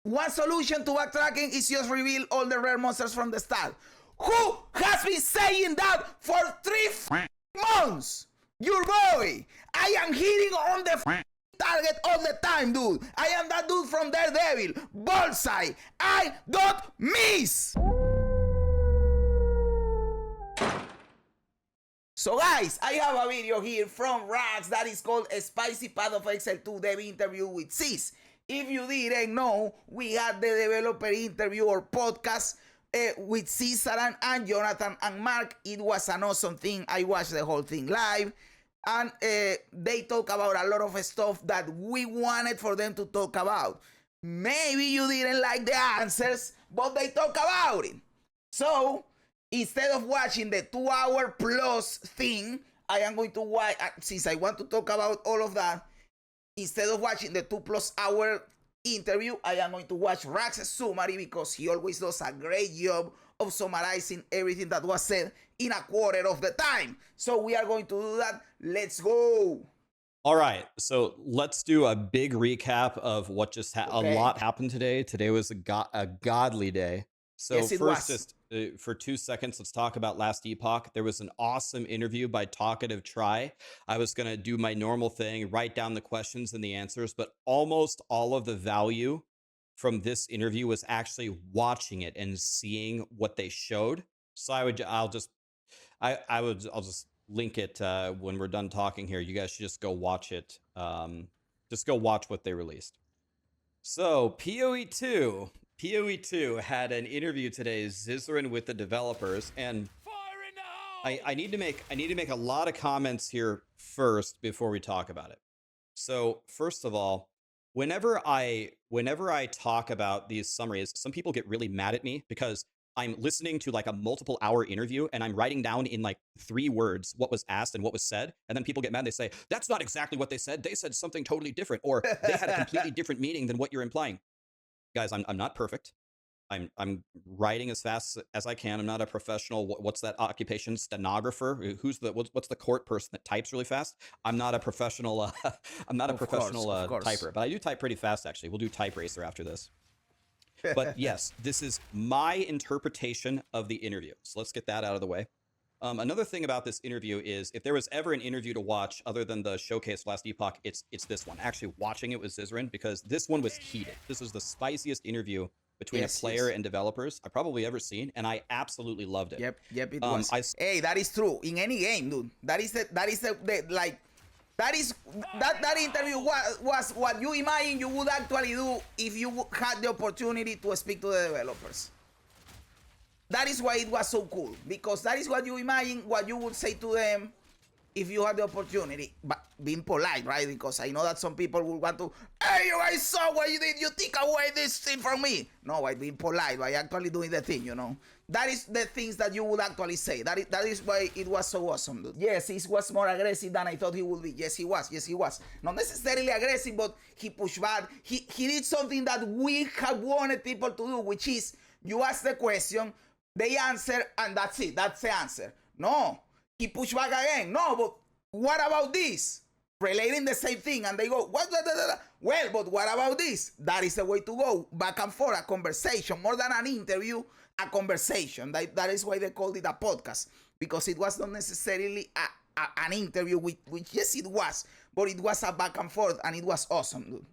one solution to backtracking is just reveal all the rare monsters from the start. Who has been saying that for 3 months? Your boy. I am hitting on the target all the time, dude. I am that dude from Daredevil. Bullseye. I don't miss. So guys, I have a video here from Rax that is called a Spicy Path of Exile 2 dev interview with Ziz. If you didn't know, we had the developer interview or podcast with Zizaran and Jonathan and Mark. It was an awesome thing. I watched the whole thing live. And they talk about a lot of stuff that we wanted for them to talk about. Maybe you didn't like the answers, but they talk about it. So instead of watching the 2-hour plus thing, I am going to watch, since I want to talk about all of that, instead of watching the 2+ hour interview, I am going to watch Rax's summary because he always does a great job of summarizing everything that was said in a quarter of the time. So we are going to do that. Let's go. All right, so let's do a big recap of what just a lot happened today. Today was a godly day. So yes, first, just for 2 seconds, let's talk about Last Epoch. There was an awesome interview by Talkative Try. I was going to do my normal thing, write down the questions and the answers, but almost all of the value from this interview was actually watching it and seeing what they showed. So I'll just link it when we're done talking here. You guys should just go watch it. Just go watch what they released. So PoE 2 had an interview today, Zizaran with the developers, and I need to make a lot of comments here first before we talk about it. So first of all, whenever I talk about these summaries, some people get really mad at me because I'm listening to like a multiple hour interview and I'm writing down in like 3 words what was asked and what was said. And then people get mad. They say, that's not exactly what they said. They said something totally different, or they had a completely different meaning than what you're implying. Guys, I'm not perfect. I'm writing as fast as I can. I'm not a professional. What's that occupation? Stenographer? What's the court person that types really fast? I'm not a professional. I'm not a professional typer, but I do type pretty fast. Actually, we'll do Type Racer after this. But yes, this is my interpretation of the interview. So let's get that out of the way. Another thing about this interview is if there was ever an interview to watch other than the showcase Last Epoch, it's this one. Actually watching it with Zizaran, because this one was heated. This was the spiciest interview between a player and developers I've probably ever seen, and I absolutely loved it. Yep, it was. Hey, that is true in any game, dude. That interview was what you imagine you would actually do if you had the opportunity to speak to the developers. That is why it was so cool, because that is what you imagine what you would say to them if you had the opportunity, but being polite, right? Because I know that some people would want to, hey, you guys saw what you did, you take away this thing from me. No, by being polite, by actually doing the thing, you know. That is the things that you would actually say. That is why it was so awesome, dude. Yes, he was more aggressive than I thought he would be. Yes, he was. Not necessarily aggressive, but he pushed back. He did something that we have wanted people to do, which is you ask the question, they answer, and that's it. That's the answer. No, he pushed back again. No, but what about this? Relating the same thing, and they go, what? Well, but what about this? That is the way to go. Back and forth, a conversation. More than an interview, a conversation. That is why they called it a podcast, because it was not necessarily an interview, which yes, it was, but it was a back and forth, and it was awesome, dude.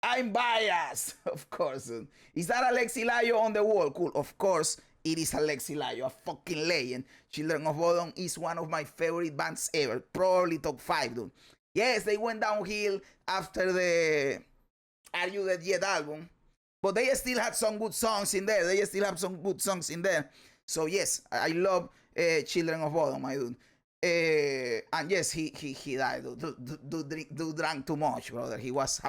I'm biased, of course, dude. Is that Alexi Layo on the wall? Cool, of course. It is Alexi Layo, a fucking legend. Children of Bodom is one of my favorite bands ever. Probably top 5, dude. Yes, they went downhill after the Are You Dead Yet album. But they still had some good songs in there. So yes, I love Children of Bodom, my dude. And yes, he died. Dude drank too much, brother. He was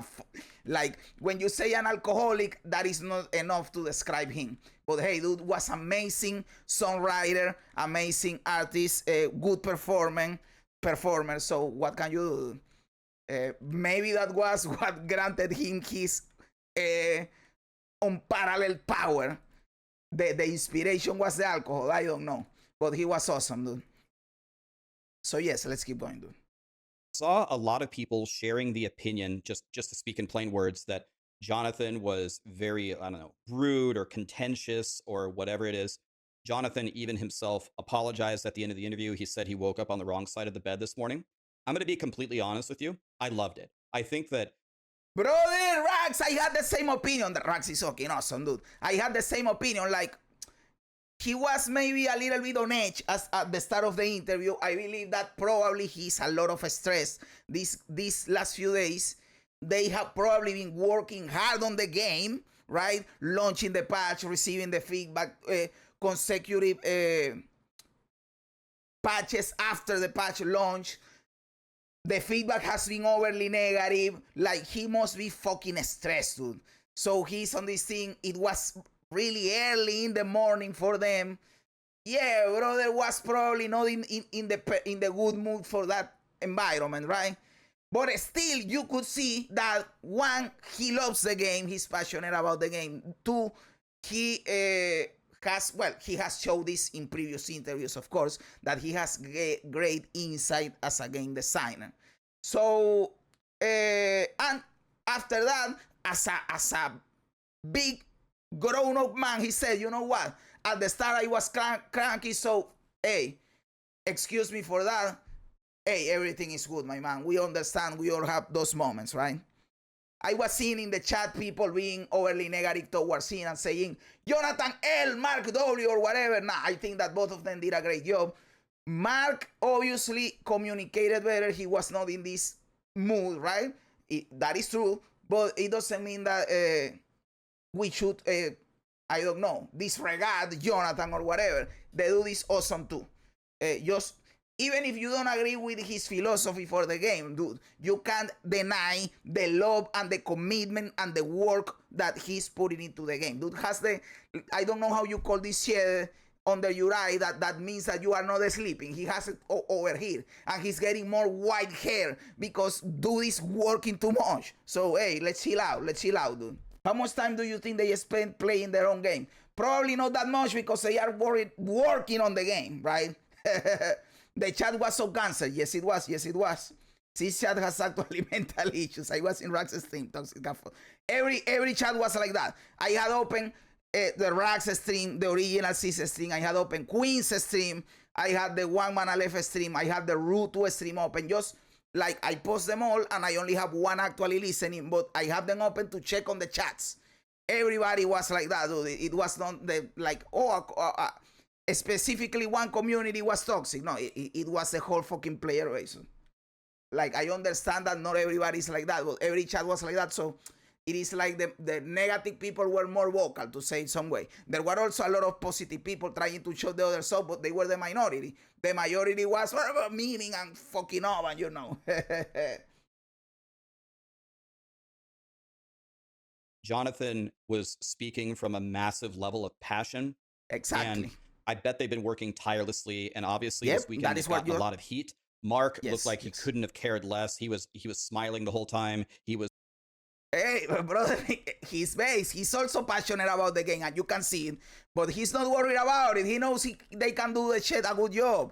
like, when you say an alcoholic, that is not enough to describe him. But hey, dude was amazing songwriter, amazing artist, good performer. So what can you do? Maybe that was what granted him his unparalleled power. The inspiration was the alcohol. I don't know, but he was awesome, dude. So yes, let's keep going, dude. Saw a lot of people sharing the opinion, just to speak in plain words, that Jonathan was very, I don't know, rude or contentious or whatever it is. Jonathan even himself apologized at the end of the interview. He said he woke up on the wrong side of the bed this morning. I'm going to be completely honest with you. I loved it. I think that... Brother, Rax, I had the same opinion. That Rax is fucking awesome, dude. I had the same opinion. Like, he was maybe a little bit on edge at the start of the interview. I believe that probably he's a lot of stress these last few days. They have probably been working hard on the game, right? Launching the patch, receiving the feedback, consecutive patches after the patch launch. The feedback has been overly negative. Like, he must be fucking stressed, dude. So he's on this thing. It was really early in the morning for them. Yeah, brother was probably not in the good mood for that environment, right? But still, you could see that one, he loves the game. He's passionate about the game. Two, he has showed this in previous interviews, of course, that he has great insight as a game designer. So, and after that, as a big grown-up man, he said, you know what? At the start, I was cranky, so, hey, excuse me for that. Hey, everything is good, my man. We understand. We all have those moments, right? I was seeing in the chat people being overly negative towards him and saying, Jonathan L, Mark W, or whatever. Nah, I think that both of them did a great job. Mark obviously communicated better. He was not in this mood, right? That is true, but it doesn't mean that we should, I don't know, disregard Jonathan or whatever. The dude is awesome too. Just even if you don't agree with his philosophy for the game, dude, you can't deny the love and the commitment and the work that he's putting into the game. Dude has the, I don't know how you call this shit under your eye, that means that you are not sleeping. He has it over here, and he's getting more white hair because dude is working too much. So, hey, let's chill out, dude. How much time do you think they spend playing their own game? Probably not that much because they are working on the game, right? The chat was so cancer. Yes, it was. This chat has actually mental issues. I was in Rax's stream. Every chat was like that. I had open the Rax stream, the original Cis stream. I had open Queen's stream. I had the One Mana Left stream. I had the Root 2 stream open. Just like I post them all and I only have one actually listening, but I have them open to check on the chats. Everybody was like that, dude. It was not the, like, specifically one community was toxic. No, it was the whole fucking player base. Like, I understand that not everybody's like that, but every chat was like that. So it is like the negative people were more vocal, to say it some way. There were also a lot of positive people trying to show the other side, but they were the minority. The majority was meaning and fucking up, and you know. Jonathan was speaking from a massive level of passion. Exactly. And I bet they've been working tirelessly, and obviously this weekend has gotten a lot of heat. Mark looked like he couldn't have cared less. He was smiling the whole time. He was... Hey, brother, his base, he's also passionate about the game, and you can see it, but he's not worried about it. He knows they can do the shit a good job.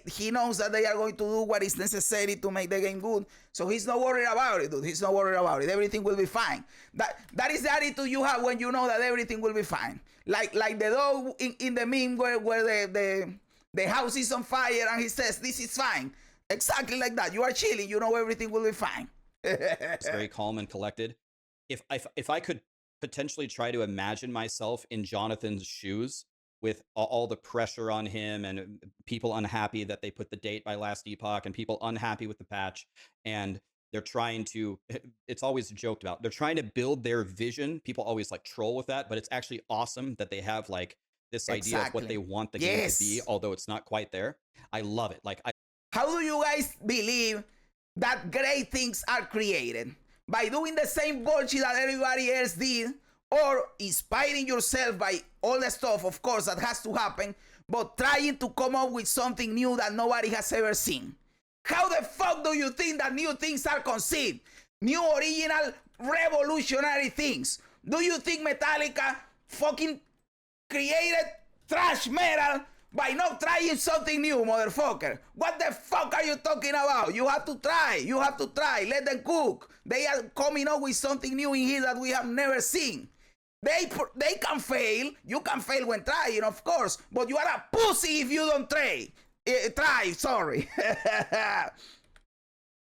He knows that they are going to do what is necessary to make the game good, so he's not worried about it, dude. He's not worried about it. Everything will be fine. That is the attitude you have when you know that everything will be fine. Like the dog in the meme where the house is on fire and he says, this is fine. Exactly like that. You are chilling. You know everything will be fine. It's very calm and collected. If I could potentially try to imagine myself in Jonathan's shoes with all the pressure on him and people unhappy that they put the date by last epoch and people unhappy with the patch, and they're trying to, it's always joked about, they're trying to build their vision. People always like troll with that, but it's actually awesome that they have like this idea of what they want the game to be, although it's not quite there. I love it. How do you guys believe that great things are created? By doing the same bullshit that everybody else did, or inspiring yourself by all the stuff, of course, that has to happen, but trying to come up with something new that nobody has ever seen. How the fuck do you think that new things are conceived? New, original, revolutionary things. Do you think Metallica fucking created thrash metal by not trying something new, motherfucker. What the fuck are you talking about? You have to try. You have to try. Let them cook. They are coming up with something new in here that we have never seen. They can fail. You can fail when trying, of course. But you are a pussy if you don't try. Sorry. I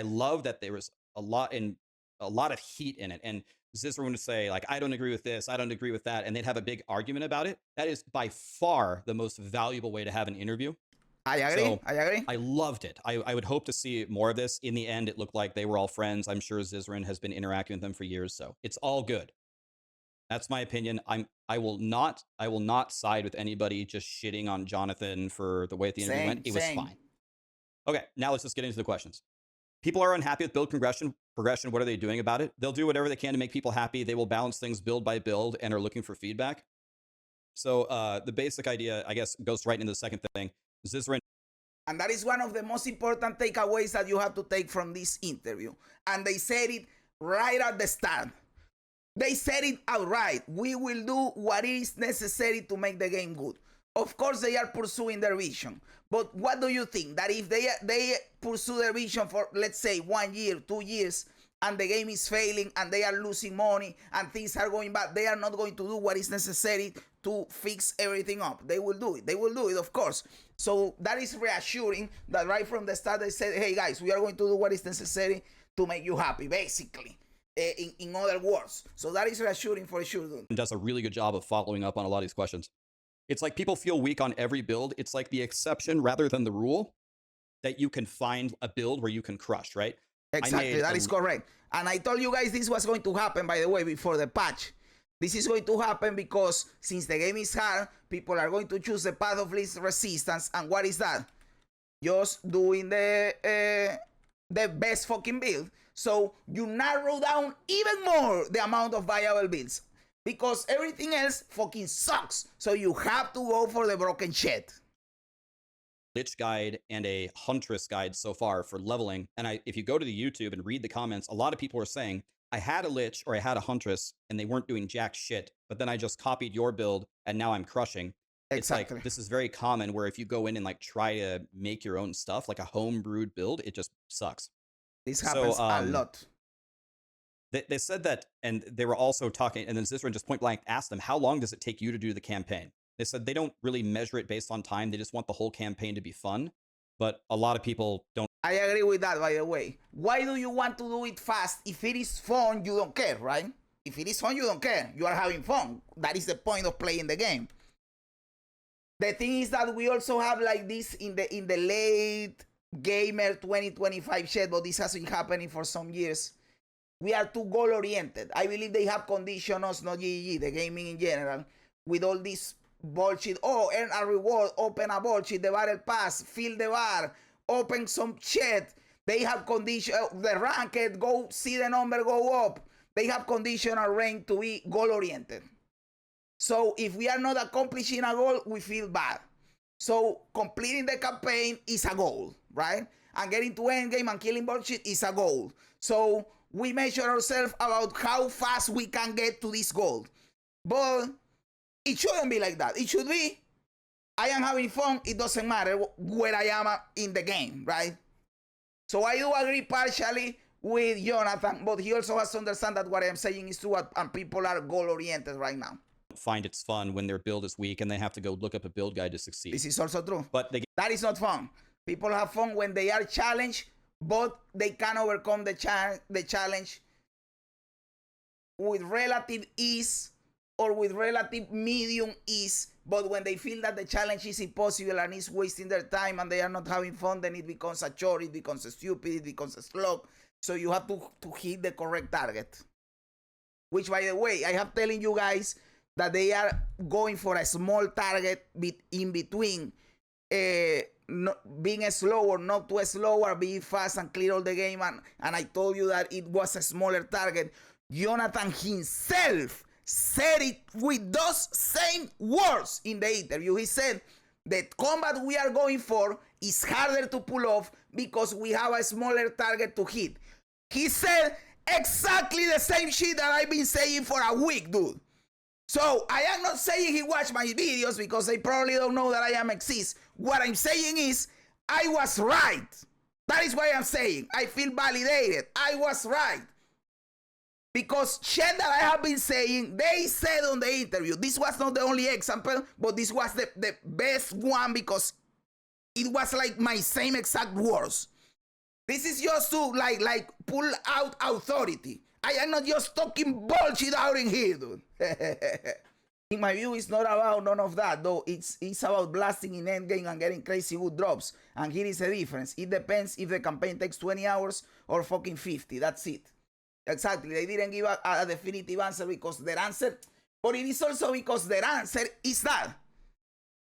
love that there was a lot of heat in it. And Zizaran would say, like, I don't agree with this, I don't agree with that, and they'd have a big argument about it. That is by far the most valuable way to have an interview. I agree. So, I agree. I loved it. I would hope to see more of this. In the end, it looked like they were all friends. I'm sure Zizaran has been interacting with them for years, so it's all good. That's my opinion. I will not side with anybody just shitting on Jonathan for the way the interview went. It was fine. Okay, now let's just get into the questions. People are unhappy with build progression. What are they doing about it? They'll do whatever they can to make people happy. They will balance things build by build and are looking for feedback. So the basic idea, I guess, goes right into the second thing. Zizaran. And that is one of the most important takeaways that you have to take from this interview. And they said it right at the start. They said it outright. We will do what is necessary to make the game good. Of course, they are pursuing their vision. But what do you think? That if they pursue their vision for, let's say, 1 year, 2 years, and the game is failing, and they are losing money, and things are going bad, they are not going to do what is necessary to fix everything up. They will do it. They will do it, of course. So that is reassuring that right from the start, they said, hey, guys, we are going to do what is necessary to make you happy, basically. In other words. So that is reassuring for sure, dude. Does a really good job of following up on a lot of these questions. It's like people feel weak on every build. It's like the exception rather than the rule that you can find a build where you can crush, right? Exactly, that is correct. And I told you guys this was going to happen, by the way, before the patch. This is going to happen because since the game is hard, people are going to choose the path of least resistance. And what is that? Just doing the best fucking build. So you narrow down even more the amount of viable builds because everything else fucking sucks. So you have to go for the broken shit. Lich guide and a huntress guide so far for leveling. And if you go to the YouTube and read the comments, a lot of people are saying, I had a lich or I had a huntress and they weren't doing jack shit, but then I just copied your build and now I'm crushing. Exactly. It's like, this is very common where if you go in and like try to make your own stuff, like a home brewed build, it just sucks. This happens a lot. They said that, and they were also talking, and then Zizaran just point blank asked them, how long does it take you to do the campaign? They said they don't really measure it based on time. They just want the whole campaign to be fun. But a lot of people don't. I agree with that, by the way. Why do you want to do it fast? If it is fun, you don't care, right? If it is fun, you don't care. You are having fun. That is the point of playing the game. The thing is that we also have like this in the late gamer 2025 shit, but this has been happening for some years. We are too goal oriented. I believe they have conditioned us, not GG, the gaming in general, with all this bullshit. Oh, earn a reward, open a bullshit, the battle pass, fill the bar, open some shit. They have condition the ranked, go see the number go up. They have conditional rank to be goal oriented. So if we are not accomplishing a goal, we feel bad. So completing the campaign is a goal, right? And getting to endgame and killing bullshit is a goal. So we measure ourselves about how fast we can get to this goal. But it shouldn't be like that. It should be, I am having fun. It doesn't matter where I am in the game, right? So I do agree partially with Jonathan, but he also has to understand that what I am saying is true, and people are goal-oriented right now. Find it's fun when their build is weak and they have to go look up a build guide to succeed. This is also true. But that is not fun. People have fun when they are challenged, but they can overcome the challenge with relative ease or with relative medium ease. But when they feel that the challenge is impossible and is wasting their time and they are not having fun, then it becomes a chore, it becomes a stupid, it becomes a slog. So you have to hit the correct target. Which, by the way, I have telling you guys that they are going for a small target in between being slower, not too slower, being fast and clear all the game. And I told you that it was a smaller target. Jonathan himself said it with those same words in the interview. He said, the combat we are going for is harder to pull off because we have a smaller target to hit. He said exactly the same shit that I've been saying for a week, dude. So I am not saying he watched my videos because they probably don't know that I am exist. What I'm saying is I was right. That is why I'm saying I feel validated. I was right. Because shit that I have been saying, they said on the interview, this was not the only example, but this was the best one because it was like my same exact words. This is just to like pull out authority. I am not just talking bullshit out in here, dude. In my view, it's not about none of that, though. It's about blasting in endgame and getting crazy good drops. And here is the difference. It depends if the campaign takes 20 hours or fucking 50. That's it. Exactly. They didn't give a definitive answer because their answer, but it is also because their answer is that.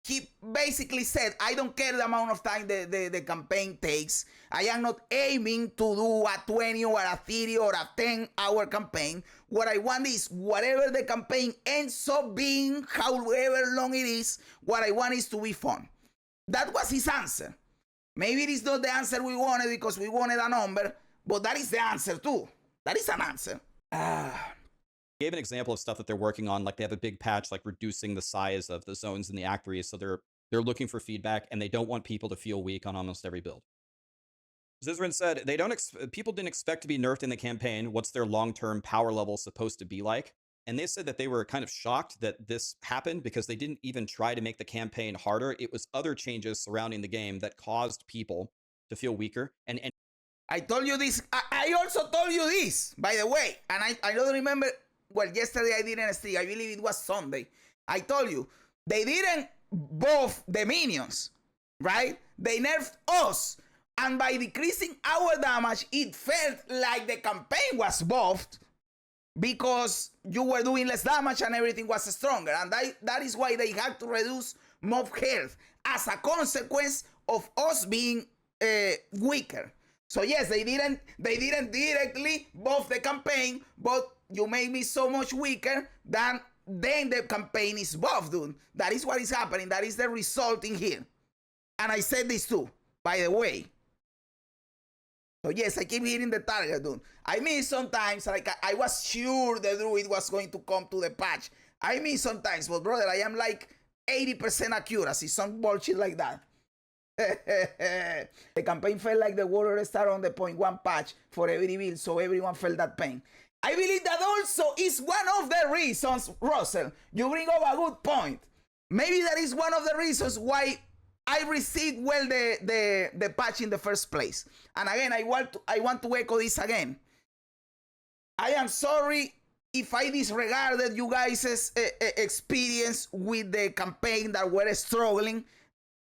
He basically said, I don't care the amount of time the campaign takes. I am not aiming to do a 20 or a 30 or a 10-hour campaign. What I want is whatever the campaign ends up being, however long it is, what I want is to be fun. That was his answer. Maybe it is not the answer we wanted because we wanted a number, but that is the answer too. That is an answer. Gave an example of stuff that they're working on, like they have a big patch like reducing the size of the zones in the actories, so they're looking for feedback and they don't want people to feel weak on almost every build. Zizaran said they people didn't expect to be nerfed in the campaign. What's their long-term power level supposed to be like? And they said that they were kind of shocked that this happened because they didn't even try to make the campaign harder. It was other changes surrounding the game that caused people to feel weaker. And I told you this. I also told you this, by the way, and I don't remember. Well, yesterday I didn't stream. I believe it was Sunday. I told you, they didn't buff the minions, right? They nerfed us. And by decreasing our damage, it felt like the campaign was buffed because you were doing less damage and everything was stronger. And that is why they had to reduce mob health as a consequence of us being weaker. So yes, they didn't directly buff the campaign, but you made me so much weaker than then the campaign is buffed, dude. That is what is happening. That is the result in here. And I said this too, by the way. So yes, I keep hitting the target, dude. I mean, sometimes, like, I was sure the druid was going to come to the patch. I mean, sometimes, but brother, I am like 80% accuracy, some bullshit like that. The campaign felt like the warrior star on the 0.1 patch for every build, so everyone felt that pain. I believe that also is one of the reasons, Russell, you bring up a good point. Maybe that is one of the reasons why I received well the patch in the first place. And again, I want to echo this again. I am sorry if I disregarded you guys' experience with the campaign that were struggling.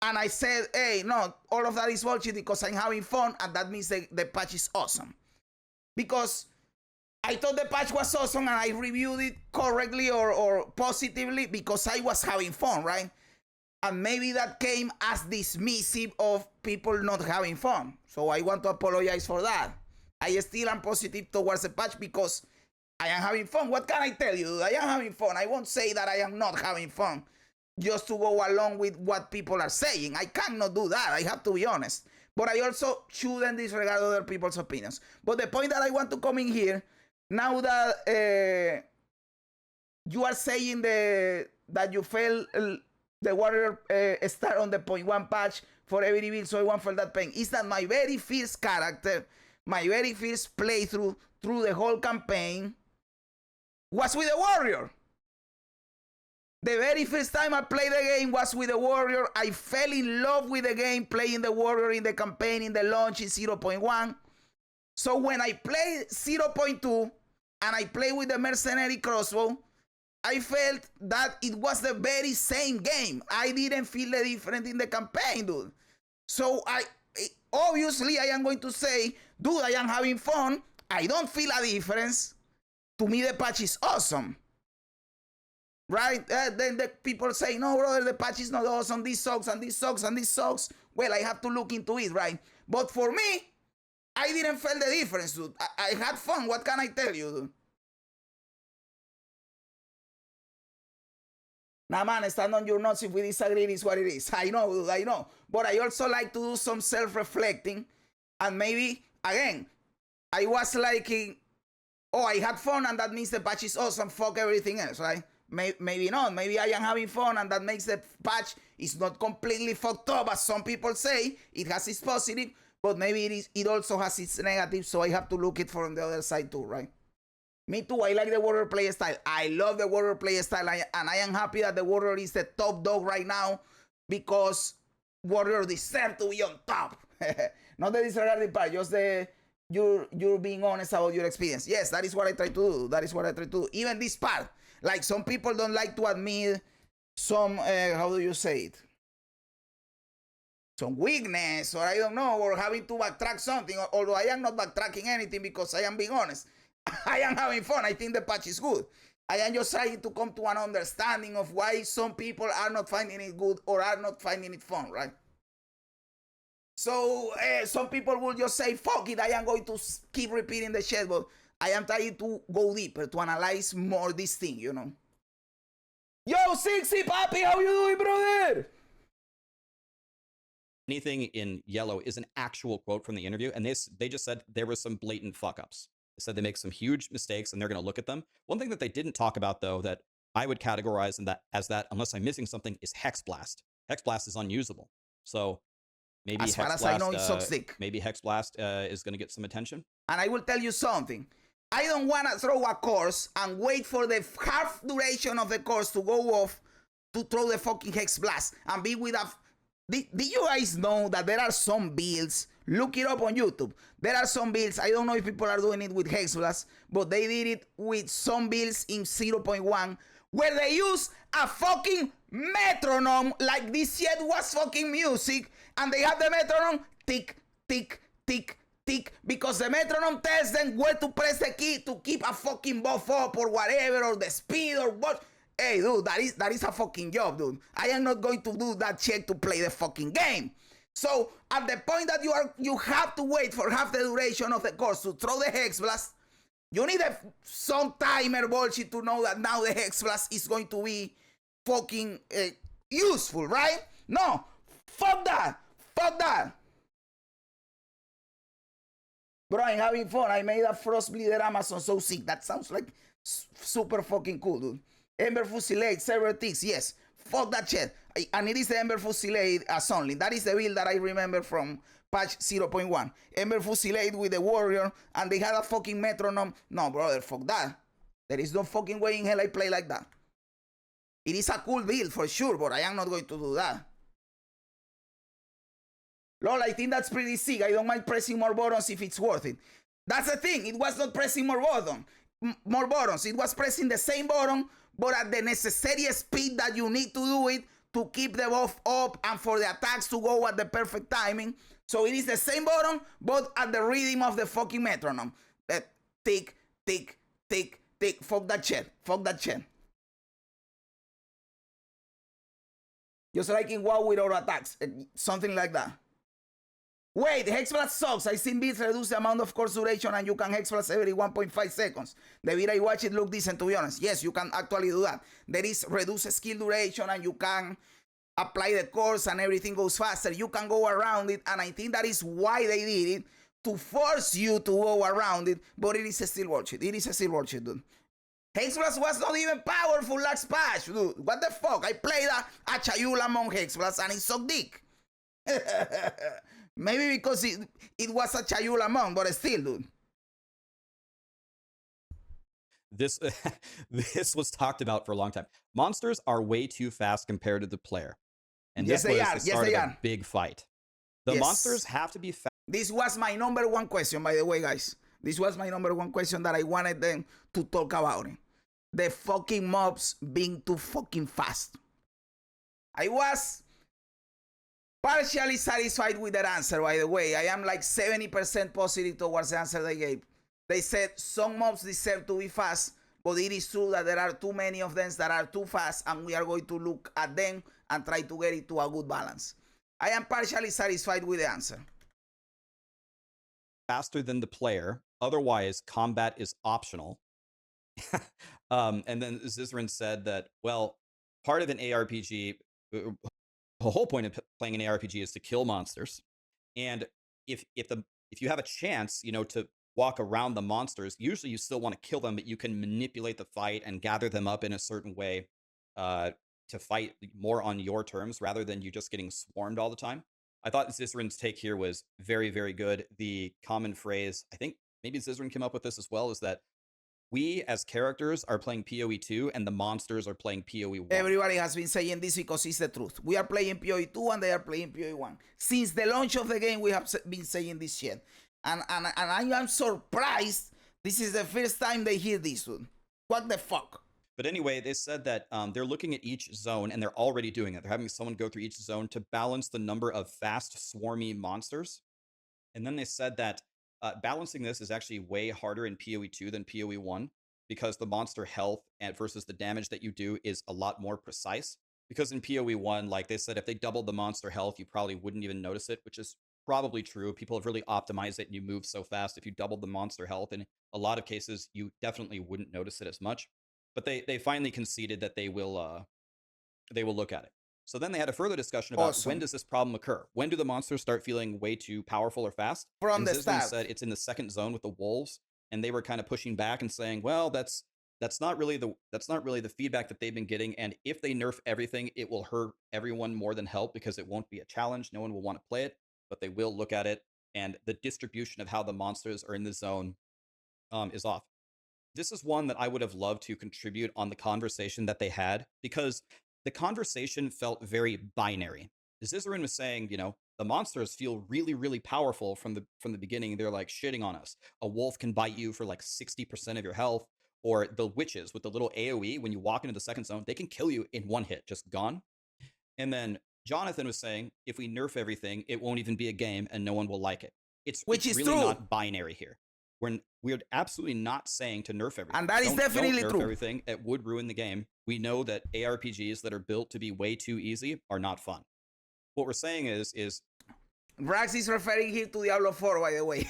And I said, hey, no, all of that is bullshit because I'm having fun, and that means the patch is awesome. Because I thought the patch was awesome and I reviewed it correctly or positively because I was having fun, right? And maybe that came as dismissive of people not having fun. So I want to apologize for that. I still am positive towards the patch because I am having fun. What can I tell you? I am having fun. I won't say that I am not having fun just to go along with what people are saying. I cannot do that. I have to be honest. But I also shouldn't disregard other people's opinions. But the point that I want to come in here, now that you are saying that you felt the warrior star on the 0.1 patch for every build, so everyone felt that pain, is that my very first character, my very first playthrough through the whole campaign was with the warrior. The very first time I played the game was with the warrior. I fell in love with the game playing the warrior in the campaign, in the launch in 0.1. So when I played 0.2 and I played with the mercenary crossbow, I felt that it was the very same game. I didn't feel the difference in the campaign, dude. So obviously I am going to say, dude, I am having fun. I don't feel a difference. To me, the patch is awesome. Right? Then the people say, no, brother, the patch is not awesome. This sucks and this sucks and this sucks. Well, I have to look into it, right? But for me, I didn't feel the difference, dude. I had fun. What can I tell you, dude? Nah, man, stand on your nuts if we disagree. It is what it is. I know, dude, I know. But I also like to do some self-reflecting. And maybe, again, I was like, oh, I had fun and that means the patch is awesome. Fuck everything else, right? maybe not. Maybe I am having fun, and that makes the patch is not completely fucked up, as some people say. It has its positive, but maybe it also has its negative, so I have to look it from the other side too, right? Me too, I like the Warrior play style. I love the Warrior play style, and I am happy that the Warrior is the top dog right now, because Warrior deserve to be on top. Not the disregarding part, just the you're being honest about your experience. Yes, that is what I try to do. That is what I try to do. Even this part, like some people don't like to admit some, how do you say it? Some weakness, or I don't know, or having to backtrack something, although I am not backtracking anything because I am being honest. I am having fun. I think the patch is good. I am just trying to come to an understanding of why some people are not finding it good or are not finding it fun, right? So some people will just say, fuck it, I am going to keep repeating the shit, but I am trying to go deeper, to analyze more this thing, you know? Yo, Sixy, papi, how you doing, brother? Anything in yellow is an actual quote from the interview, and they just said there was some blatant fuck-ups. They said they make some huge mistakes, and they're going to look at them. One thing that they didn't talk about, though, that I would categorize as that, unless I'm missing something, is Hex Blast. Hex Blast is unusable. So maybe as far Hex as Blast, I know, it sucks dick. Maybe Hex Blast is going to get some attention. And I will tell you something. I don't want to throw a course and wait for the half duration of the course to go off to throw the fucking Hex Blast and be with a... Did you guys know that there are some builds? Look it up on YouTube. There are some builds. I don't know if people are doing it with Hex Blast, but they did it with some builds in 0.1 where they use a fucking metronome like this shit was fucking music, and they have the metronome tick, tick, tick, tick, because the metronome tells them where to press the key to keep a fucking buff up or whatever, or the speed or what. Hey, dude, that is a fucking job, dude. I am not going to do that shit to play the fucking game. So at the point that you have to wait for half the duration of the course to throw the Hex Blast, you need some timer bullshit to know that now the Hex Blast is going to be fucking useful, right? No, fuck that, fuck that. Bro, I'm having fun. I made a Frost Bleeder Amazon so sick. That sounds like super fucking cool, dude. Ember Fusillade, several ticks, yes. Fuck that shit. And it is the Ember Fusillade as only. That is the build that I remember from patch 0.1. Ember Fusillade with the Warrior, and they had a fucking metronome. No, brother, fuck that. There is no fucking way in hell I play like that. It is a cool build for sure, but I am not going to do that. Lol, I think that's pretty sick. I don't mind pressing more buttons if it's worth it. That's the thing. It was not pressing more buttons. It was pressing the same button, but at the necessary speed that you need to do it to keep the buff up and for the attacks to go at the perfect timing. So it is the same button, but at the rhythm of the fucking metronome. That tick, tick, tick, tick. Fuck that shit. Fuck that shit. Just like in WoW with auto attacks. Something like that. Wait, Hex Blast sucks. I seen builds reduce the amount of course duration and you can Hex Blast every 1.5 seconds. The bit I watch it look decent, to be honest. Yes, you can actually do that. There is reduced skill duration and you can apply the course and everything goes faster. You can go around it, and I think that is why they did it, to force you to go around it, but it is still worth it. It is still worth it, dude. Hex Blast was not even powerful last patch, dude. What the fuck? I played a Chayula Mon Hex Blast and it sucked dick. Maybe because it was a Chayula Mon, but still, dude. This this was talked about for a long time. Monsters are way too fast compared to the player. And yes, this was the start of a big fight. The monsters have to be fast. This was my number one question, by the way, guys. This was my number one question that I wanted them to talk about it. The fucking mobs being too fucking fast. I was partially satisfied with that answer, by the way. I am like 70% positive towards the answer they gave. They said some mobs deserve to be fast, but it is true that there are too many of them that are too fast, and we are going to look at them and try to get it to a good balance. I am partially satisfied with the answer. Faster than the player. Otherwise, combat is optional. And then Zizaran said that, well, part of an ARPG, the whole point of playing an ARPG is to kill monsters. And if you have a chance, you know, to walk around the monsters. Usually you still want to kill them, but you can manipulate the fight and gather them up in a certain way to fight more on your terms rather than you just getting swarmed all the time. I thought Zizaran's take here was very, very good. The common phrase, I think maybe Zizaran came up with this as well, is that we as characters are playing PoE 2 and the monsters are playing PoE 1. Everybody has been saying this because it's the truth. We are playing PoE 2 and they are playing PoE 1. Since the launch of the game, we have been saying this shit. And I am surprised this is the first time they hear this one. What the fuck? But anyway, they said that they're looking at each zone, and they're already doing it. They're having someone go through each zone to balance the number of fast, swarmy monsters. And then they said that balancing this is actually way harder in PoE 2 than PoE 1 because the monster health and versus the damage that you do is a lot more precise. Because in PoE 1, like they said, if they doubled the monster health, you probably wouldn't even notice it, which is probably true. People have really optimized it and you move so fast. If you doubled the monster health, in a lot of cases, you definitely wouldn't notice it as much. But they finally conceded that they will look at it. So then they had a further discussion about when does this problem occur? When do the monsters start feeling way too powerful or fast? From the start. Said it's in the second zone with the wolves, and they were kind of pushing back and saying, well, that's not really the feedback that they've been getting. And if they nerf everything, it will hurt everyone more than help because it won't be a challenge. No one will want to play it, but they will look at it. And the distribution of how the monsters are in the zone is off. This is one that I would have loved to contribute on the conversation that they had because the conversation felt very binary. Zizaran was saying, the monsters feel really, really powerful from the beginning. They're like shitting on us. A wolf can bite you for like 60% of your health, or the witches with the little AoE, when you walk into the second zone, they can kill you in one hit, just gone. And then Jonathan was saying, if we nerf everything, it won't even be a game and no one will like it. It's really true. Not binary here. We're absolutely not saying to nerf everything. And that is definitely don't nerf true. Everything. It would ruin the game. We know that ARPGs that are built to be way too easy are not fun. What we're saying is Brax is referring here to Diablo 4, by the way.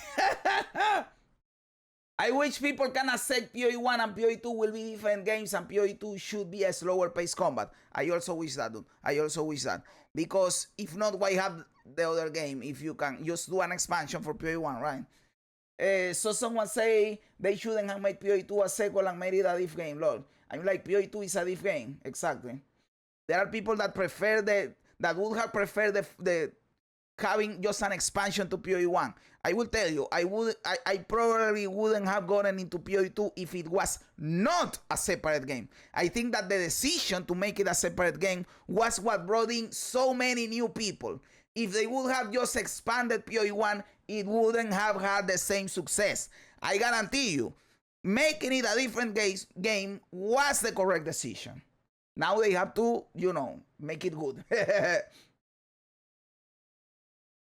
I wish people can accept PoE 1 and PoE 2 will be different games and PoE 2 should be a slower paced combat. I also wish that, dude. I also wish that. Because if not, why have the other game if you can just do an expansion for PoE 1, right? So someone say they shouldn't have made PoE 2 a sequel and made it a diff game, Lord. I'm like, PoE 2 is a diff game, exactly. There are people that would have preferred the having just an expansion to PoE 1. I will tell you, I probably wouldn't have gotten into PoE 2 if it was not a separate game. I think that the decision to make it a separate game was what brought in so many new people. If they would have just expanded PoE 1, it wouldn't have had the same success. I guarantee you, making it a different game was the correct decision. Now they have to, make it good.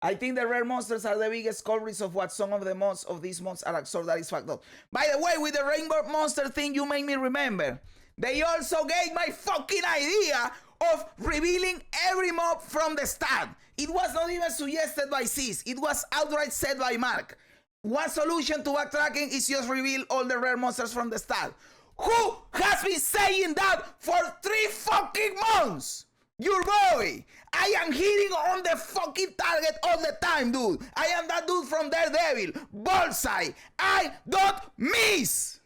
I think the rare monsters are the biggest culprits of what some of the mods of these mods are absorbed. That is fact. By the way, with the rainbow monster thing, you make me remember. They also gave my fucking idea of revealing every mob from the start. It was not even suggested by Sis. It was outright said by Mark. One solution to backtracking is just reveal all the rare monsters from the start. Who has been saying that for 3 fucking months? Your boy. I am hitting on the fucking target all the time, dude. I am that dude from Daredevil. Bullseye. I don't miss.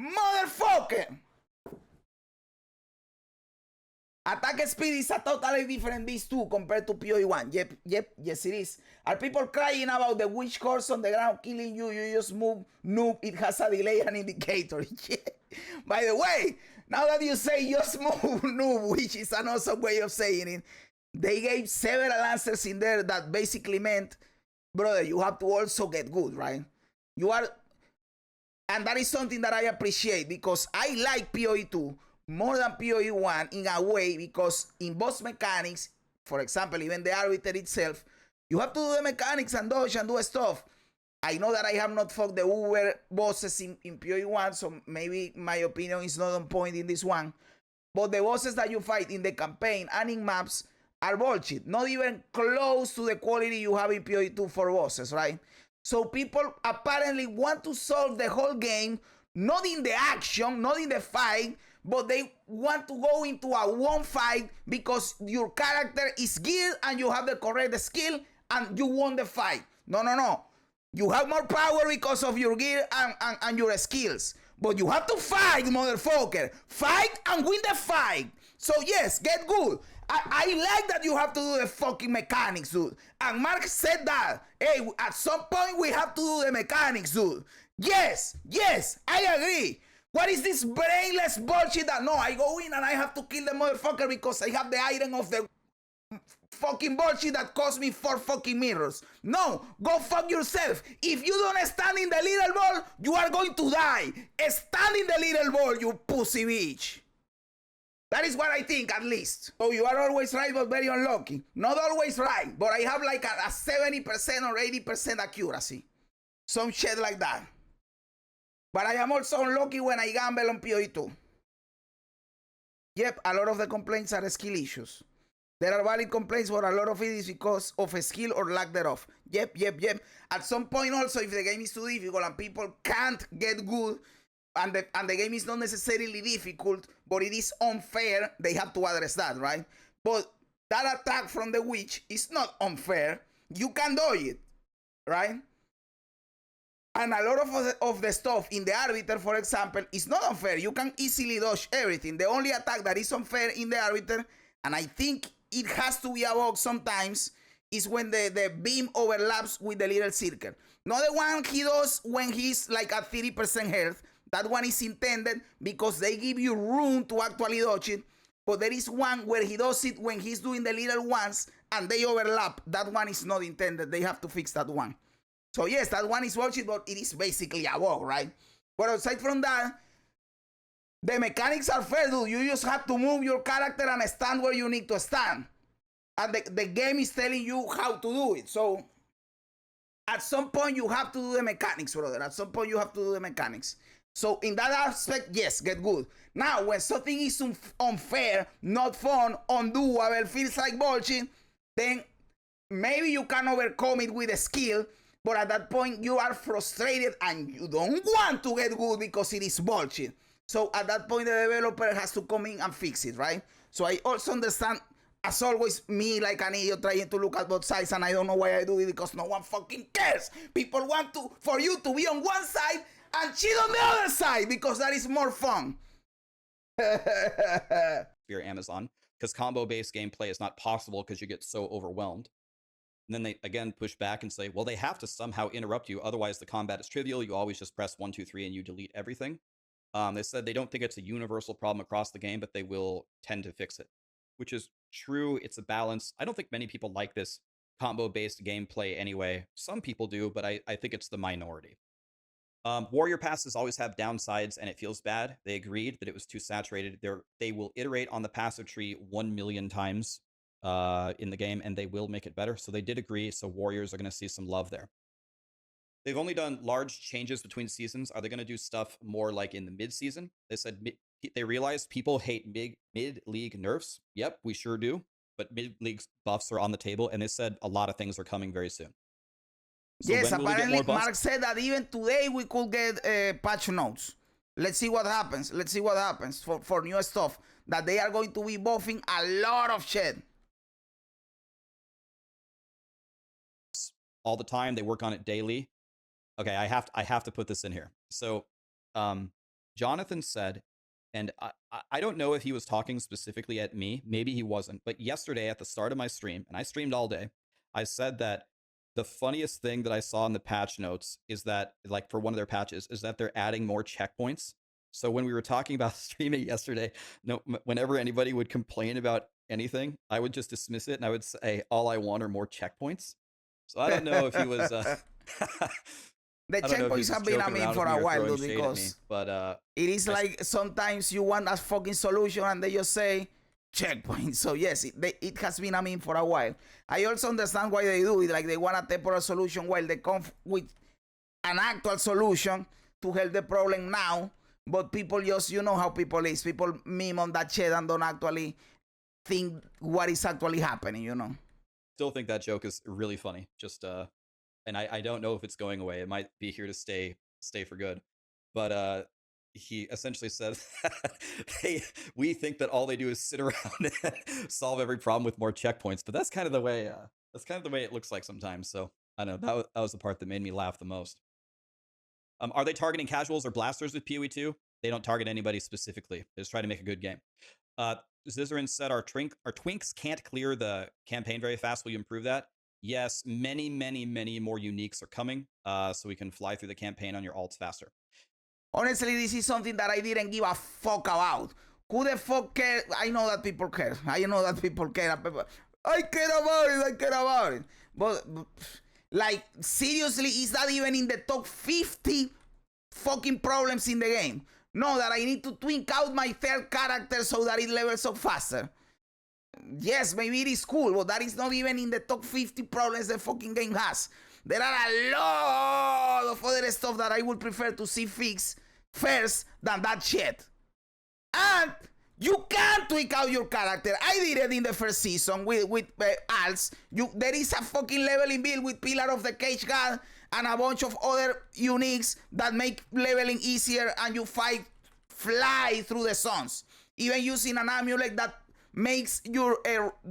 Motherfucker. Attack speed is a totally different beast too compared to PoE 1. Yep, yes it is. Are people crying about the witch horse on the ground killing you? You just move, noob, it has a delay and indicator. Yeah. By the way, now that you say just move, noob, which is an awesome way of saying it, they gave several answers in there that basically meant, brother, you have to also get good, right? And that is something that I appreciate because I like PoE 2 more than PoE 1 in a way because in boss mechanics, for example, even the arbiter itself, you have to do the mechanics and dodge and do stuff. I know that I have not fought the Uber bosses in PoE 1, so maybe my opinion is not on point in this one. But the bosses that you fight in the campaign and in maps are bullshit. Not even close to the quality you have in PoE 2 for bosses, right? So people apparently want to solve the whole game, not in the action, not in the fight, but they want to go into a one fight because your character is geared and you have the correct skill and you won the fight. No. You have more power because of your gear and your skills. But you have to fight, motherfucker. Fight and win the fight. So yes, get good. I like that you have to do the fucking mechanics, dude. And Mark said that. Hey, at some point we have to do the mechanics, dude. Yes, I agree. What is this brainless bullshit that no, I go in and I have to kill the motherfucker because I have the item of the fucking bullshit that cost me 4 fucking mirrors. No, go fuck yourself. If you don't stand in the little ball, you are going to die. Stand in the little ball, you pussy bitch. That is what I think, at least. So you are always right, but very unlucky. Not always right, but I have like a 70% or 80% accuracy. Some shit like that. But I am also unlucky when I gamble on PoE 2. Yep, a lot of the complaints are skill issues. There are valid complaints, but a lot of it is because of a skill or lack thereof. Yep. At some point also, if the game is too difficult and people can't get good, and the game is not necessarily difficult, but it is unfair, they have to address that, right? But that attack from the witch is not unfair. You can dodge it, right? And a lot of the stuff in the Arbiter, for example, is not unfair. You can easily dodge everything. The only attack that is unfair in the Arbiter, and I think it has to be a bug sometimes, is when the beam overlaps with the little circle. Not the one he does when he's like at 30% health. That one is intended because they give you room to actually dodge it. But there is one where he does it when he's doing the little ones and they overlap. That one is not intended. They have to fix that one. So yes, that one is bullshit, but it is basically a bug, right? But aside from that, the mechanics are fair, dude. You just have to move your character and stand where you need to stand. And the game is telling you how to do it. So at some point, you have to do the mechanics, brother. At some point, you have to do the mechanics. So in that aspect, yes, get good. Now, when something is unfair, not fun, undoable, feels like bullshit, then maybe you can overcome it with a skill. But at that point, you are frustrated and you don't want to get good because it is bullshit. So at that point, the developer has to come in and fix it, right? So I also understand, as always, me like an idiot trying to look at both sides, and I don't know why I do it because no one fucking cares. People want for you to be on one side and cheat on the other side because that is more fun. Your Amazon, because combo-based gameplay is not possible because you get so overwhelmed. And then they again push back and say, well, they have to somehow interrupt you. Otherwise, the combat is trivial. You always just press 1, 2, 3 and you delete everything. They said they don't think it's a universal problem across the game, but they will tend to fix it, which is true. It's a balance. I don't think many people like this combo-based gameplay anyway. Some people do, but I think it's the minority. Warrior passes always have downsides, and it feels bad. They agreed that it was too saturated. They will iterate on the passive tree 1 million times in the game, and they will make it better. So they did agree. So Warriors are going to see some love there. They've only done large changes between seasons. Are they going to do stuff more like in the mid-season? They said they realized people hate mid-league nerfs. Yep, we sure do. But mid-league buffs are on the table, and they said a lot of things are coming very soon. So yes, apparently Mark said that even today we could get patch notes. Let's see what happens. Let's see what happens for new stuff. That they are going to be buffing a lot of shit. All the time. They work on it daily. Okay, I have to put this in here. So Jonathan said, and I don't know if he was talking specifically at me. Maybe he wasn't. But yesterday at the start of my stream, and I streamed all day, I said that the funniest thing that I saw in the patch notes is that, like, for one of their patches, is that they're adding more checkpoints. So when we were talking about streaming yesterday, whenever anybody would complain about anything, I would just dismiss it and I would say, all I want are more checkpoints. So I don't know if he was... The checkpoints have been a meme for a while, dude, because it is like sometimes you want a fucking solution and they just say checkpoint. So yes, it has been a meme for a while. I also understand why they do it. Like they want a temporary solution while they come with an actual solution to help the problem now. But people just, you know how people is. People meme on that shit and don't actually think what is actually happening, you know. Still think that joke is really funny. Just and I don't know if it's going away. It might be here to stay for good. But he essentially said, we think that all they do is sit around and solve every problem with more checkpoints. But that's kind of the way it looks like sometimes. So I know that was the part that made me laugh the most. Are they targeting casuals or blasters with PoE 2? They don't target anybody specifically. They just try to make a good game. Zizaran said our twinks can't clear the campaign very fast. Will you improve that? Yes, many more uniques are coming, so we can fly through the campaign on your alts faster. Honestly, this is something that I didn't give a fuck about. Who the fuck cares? I know that people care. I know that people care. I care about it. But like, seriously, is that even in the top 50 fucking problems in the game? No, that I need to twink out my third character so that it levels up faster. Yes, maybe it is cool, but that is not even in the top 50 problems the fucking game has. There are a lot of other stuff that I would prefer to see fixed first than that shit. And you can tweak out your character. I did it in the first season with alts. There is a fucking leveling build with Pillar of the Cage God and a bunch of other uniques that make leveling easier, and you fly through the zones. Even using an amulet that makes your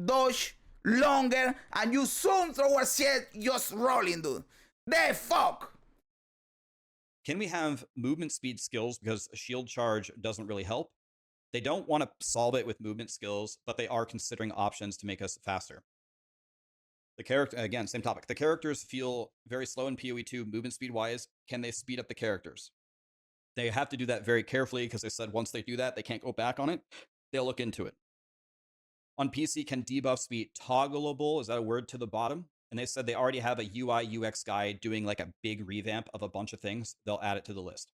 dodge longer, and you zoom through a shit just rolling, dude. The fuck? Can we have movement speed skills, because a shield charge doesn't really help? They don't want to solve it with movement skills, but they are considering options to make us faster. The character, again, same topic. The characters feel very slow in PoE 2 movement speed wise. Can they speed up the characters? They have to do that very carefully, because they said once they do that, they can't go back on it. They'll look into it. On PC, can debuffs be toggleable? Is that a word to the bottom? And they said they already have a UI UX guy doing like a big revamp of a bunch of things. They'll add it to the list.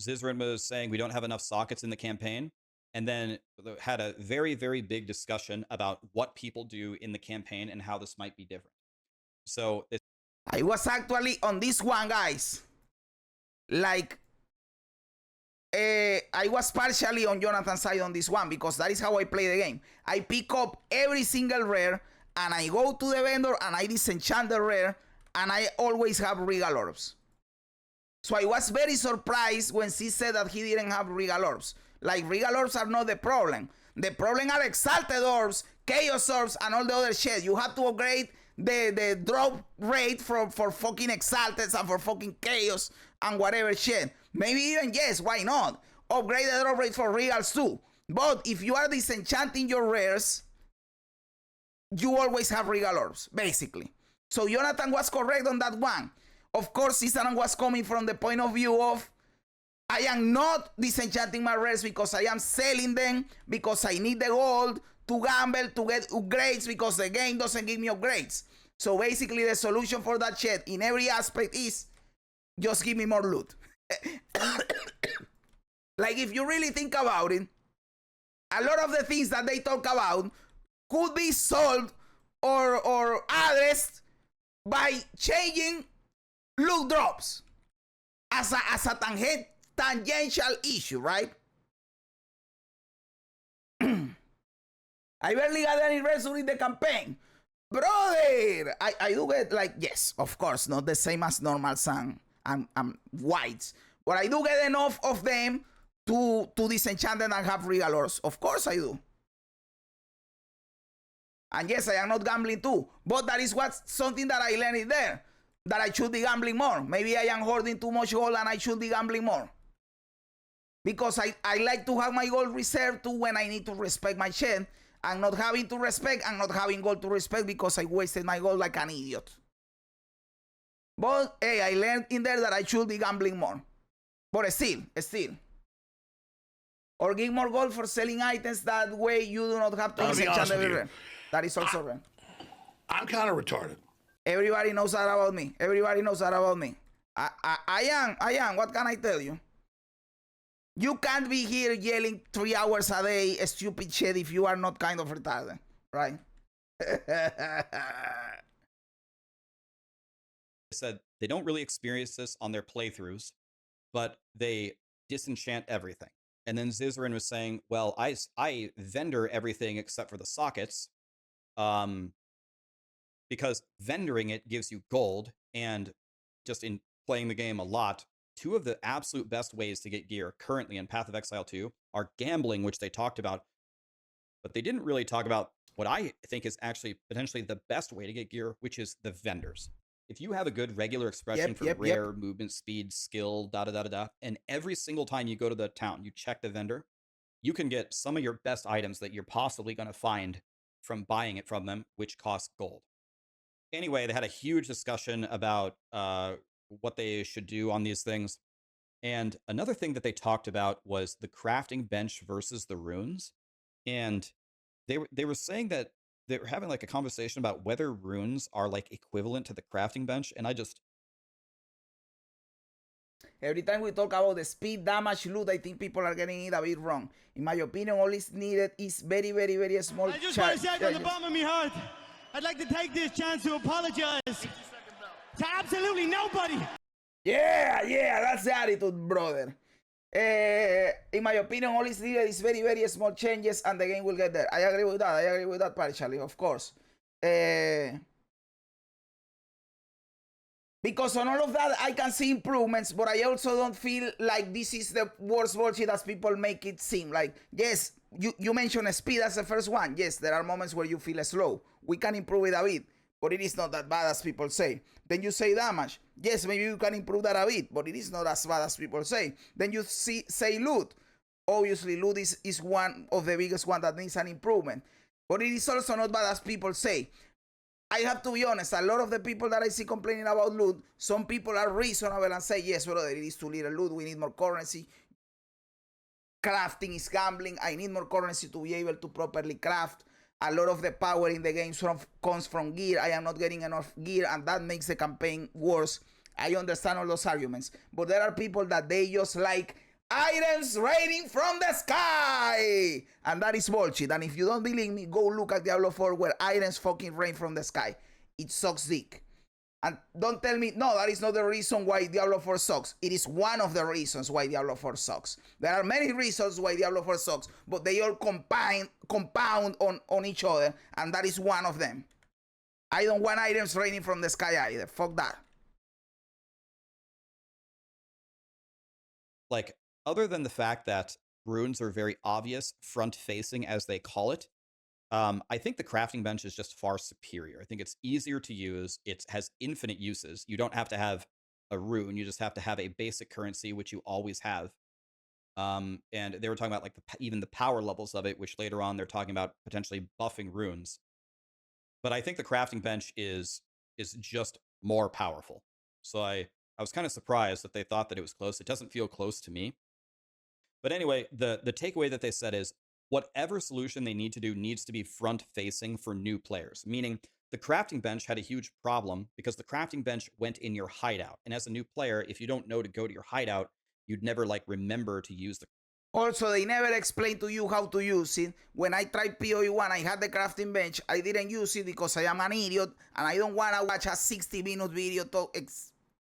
Zizaran was saying we don't have enough sockets in the campaign, and then had a very big discussion about what people do in the campaign and how this might be different. So I was actually on this one, guys. Like, I was partially on Jonathan's side on this one, because that is how I play the game. I pick up every single rare, and I go to the vendor and I disenchant the rare, and I always have Regal Orbs. So I was very surprised when he said that he didn't have Regal Orbs. Like, Regal Orbs are not the problem. The problem are Exalted Orbs, Chaos Orbs, and all the other shit. You have to upgrade the drop rate for fucking Exalted and for fucking Chaos and whatever shit. Maybe even, yes, why not? Upgrade the drop rate for Regals too. But if you are disenchanting your rares, you always have Regal Orbs, basically. So Jonathan was correct on that one. Of course, Zizaran was coming from the point of view of, I am not disenchanting my rares because I am selling them because I need the gold to gamble to get upgrades, because the game doesn't give me upgrades. So basically the solution for that shit in every aspect is just give me more loot. Like, if you really think about it, a lot of the things that they talk about could be solved or addressed by changing loot drops as a tangential issue, right? I barely got any resume in the campaign. Brother, I do get, like, yes, of course, not the same as normals and whites, but I do get enough of them to disenchant them and have Regal Orbs. Of course I do. And yes, I am not gambling too, but that is something that I learned in there, that I should be gambling more. Maybe I am hoarding too much gold and I should be gambling more. Because I like to have my gold reserved too when I need to respect my shit, and not having to respect and not having gold to respect because I wasted my gold like an idiot. But hey, I learned in there that I should be gambling more. But still. Or give more gold for selling items, that way you do not have to disenchant every rare. That is also rare. I'm kind of retarded. Everybody knows that about me. I am. What can I tell you? You can't be here yelling 3 hours a day stupid shit if you are not kind of retarded, right? said they don't really experience this on their playthroughs, but they disenchant everything. And then Zizaran was saying, well, I vendor everything except for the sockets, because vendoring it gives you gold, and just in playing the game a lot, two of the absolute best ways to get gear currently in Path of Exile 2 are gambling, which they talked about, but they didn't really talk about what I think is actually potentially the best way to get gear, which is the vendors. if you have a good regular expression for rare, movement, speed, skill, and every single time you go to the town, you check the vendor, you can get some of your best items that you're possibly going to find from buying it from them, which costs gold. Anyway, they had a huge discussion about what they should do on these things. And another thing that they talked about was the crafting bench versus the runes. And they were saying that they were having like a conversation about whether runes are like equivalent to the crafting bench. And I just... Every time we talk about the speed, damage, loot, I think people are getting it a bit wrong. In my opinion, all is needed is very, very, very small. I just want to say from the bottom of my heart, I'd like to take this chance to apologize to absolutely nobody. Yeah, that's the attitude, brother. In my opinion, all is needed is very, very small changes and the game will get there. I agree with that partially, of course. Because on all of that, I can see improvements, but I also don't feel like this is the worst bullshit as people make it seem. Like, yes, you mentioned speed as the first one. Yes, there are moments where you feel slow. We can improve it a bit, but it is not that bad as people say. Then you say damage. Yes, maybe you can improve that a bit, but it is not as bad as people say. Then you say loot. Obviously, loot is one of the biggest one that needs an improvement, but it is also not bad as people say. I have to be honest, a lot of the people that I see complaining about loot, some people are reasonable and say, yes, brother, it is too little loot, we need more currency. Crafting is gambling, I need more currency to be able to properly craft. A lot of the power in the game comes from gear, I am not getting enough gear, and that makes the campaign worse. I understand all those arguments, but there are people that they just like items raining from the sky, and that is bullshit. And if you don't believe me, go look at Diablo 4 where items fucking rain from the sky. It sucks dick. And don't tell me, no, that is not the reason why Diablo 4 sucks. It is one of the reasons why Diablo 4 sucks. There are many reasons why Diablo 4 sucks, but they all compound on each other, and that is one of them. I don't want items raining from the sky either. Fuck that. Like, other than the fact that runes are very obvious, front-facing as they call it, I think the crafting bench is just far superior. I think it's easier to use. It has infinite uses. You don't have to have a rune. You just have to have a basic currency, which you always have. And they were talking about like even the power levels of it, which later on they're talking about potentially buffing runes. But I think the crafting bench is just more powerful. So I was kind of surprised that they thought that it was close. It doesn't feel close to me. But anyway, the takeaway that they said is whatever solution they need to do needs to be front-facing for new players, meaning the crafting bench had a huge problem because the crafting bench went in your hideout. And as a new player, if you don't know to go to your hideout, you'd never like remember to use the... Also, they never explain to you how to use it. When I tried PoE 1, I had the crafting bench. I didn't use it because I am an idiot and I don't want to watch a 60-minute video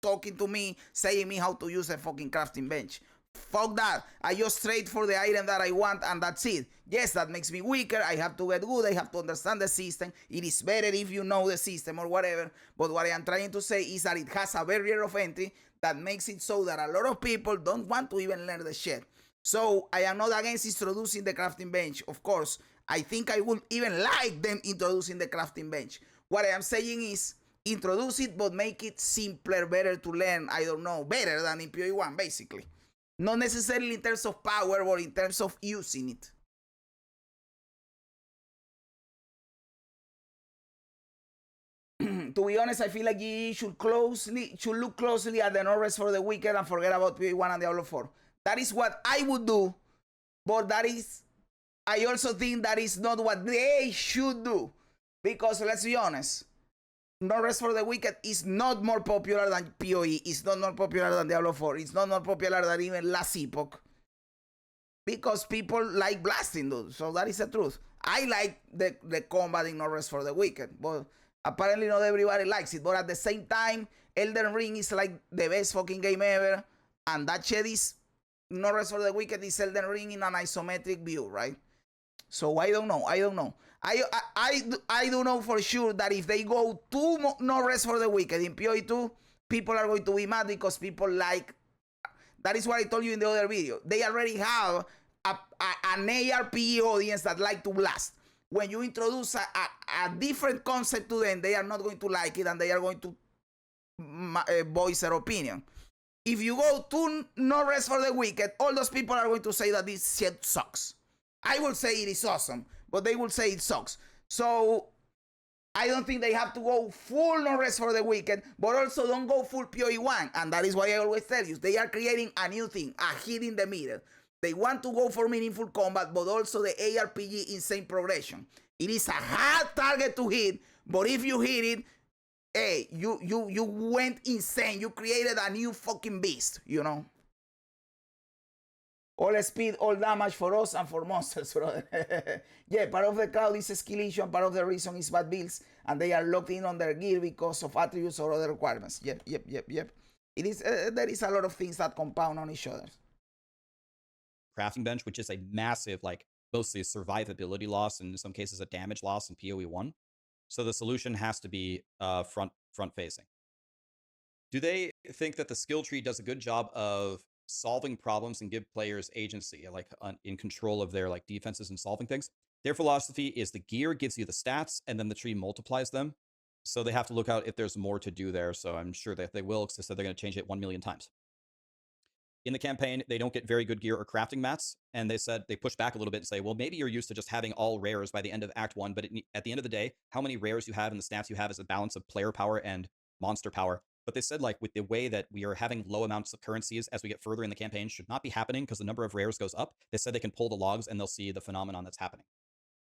talking to me, saying me how to use a fucking crafting bench. Fuck that. I just trade for the item that I want and that's it. Yes, that makes me weaker. I have to get good. I have to understand the system. It is better if you know the system or whatever. But what I am trying to say is that it has a barrier of entry that makes it so that a lot of people don't want to even learn the shit. So I am not against introducing the crafting bench. Of course, I think I would even like them introducing the crafting bench. What I am saying is introduce it, but make it simpler, better to learn. I don't know, better than in PoE 1, basically. Not necessarily in terms of power, but in terms of using it. To be honest, I feel like GE should look closely at the no rest for the wicked and forget about PoE 1 and Diablo 4. That is what I would do, but I also think that is not what they should do. Because let's be honest, No Rest for the Wicked is not more popular than PoE. It's not more popular than Diablo 4. It's not more popular than even Last Epoch. Because people like blasting, dude. So that is the truth. I like the combat in No Rest for the Wicked. But apparently not everybody likes it. But at the same time, Elden Ring is like the best fucking game ever. And that shit is... No Rest for the Wicked is Elden Ring in an isometric view, right? So I don't know. I do know for sure that if they go to No Rest for the Wicked in PoE 2, people are going to be mad because people like... That is what I told you in the other video. They already have an ARPG audience that like to blast. When you introduce a different concept to them, they are not going to like it and they are going to voice their opinion. If you go to no rest for the wicked, all those people are going to say that this shit sucks. I will say it is awesome, but they will say it sucks. So I don't think they have to go full no rest for the wicked, but also don't go full PoE 1. And that is why I always tell you, they are creating a new thing, a hit in the middle. They want to go for meaningful combat, but also the ARPG insane progression. It is a hard target to hit, but if you hit it, hey, you went insane. You created a new fucking beast, you know? All speed, all damage for us and for monsters, brother. Yeah, part of the crowd is skill issue, and part of the reason is bad builds, and they are locked in on their gear because of attributes or other requirements. Yep. It is, there is a lot of things that compound on each other. Crafting bench, which is a massive, like, mostly a survivability loss, and in some cases a damage loss in PoE 1. So the solution has to be front facing. Do they think that the skill tree does a good job of solving problems and give players agency, like in control of their like defenses and solving things? Their philosophy is the gear gives you the stats and then the tree multiplies them. So they have to look out if there's more to do there. So I'm sure that they will, because they said they're going to change it 1 million times. In the campaign, they don't get very good gear or crafting mats, and they said they push back a little bit and say, well, maybe you're used to just having all rares by the end of Act 1, but at the end of the day, how many rares you have and the stats you have is a balance of player power and monster power. But they said, like, with the way that we are having low amounts of currencies as we get further in the campaign should not be happening because the number of rares goes up. They said they can pull the logs and they'll see the phenomenon that's happening.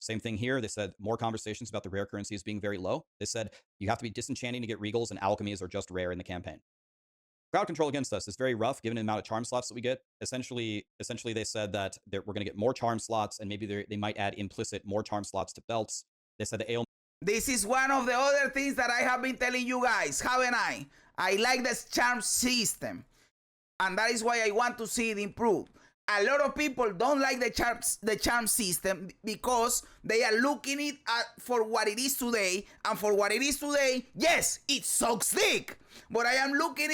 Same thing here. They said more conversations about the rare currencies being very low. They said you have to be disenchanting to get regals, and alchemies are just rare in the campaign. Crowd control against us is very rough given the amount of charm slots that we get. Essentially they said that we're going to get more charm slots, and maybe they might add implicit more charm slots to belts. They said the ale. This is one of the other things that I have been telling you guys, haven't I? I like this charm system, and that is why I want to see it improve. A lot of people don't like the charm system because they are looking it at for what it is today, and for what it is today, yes, it sucks dick. But I am looking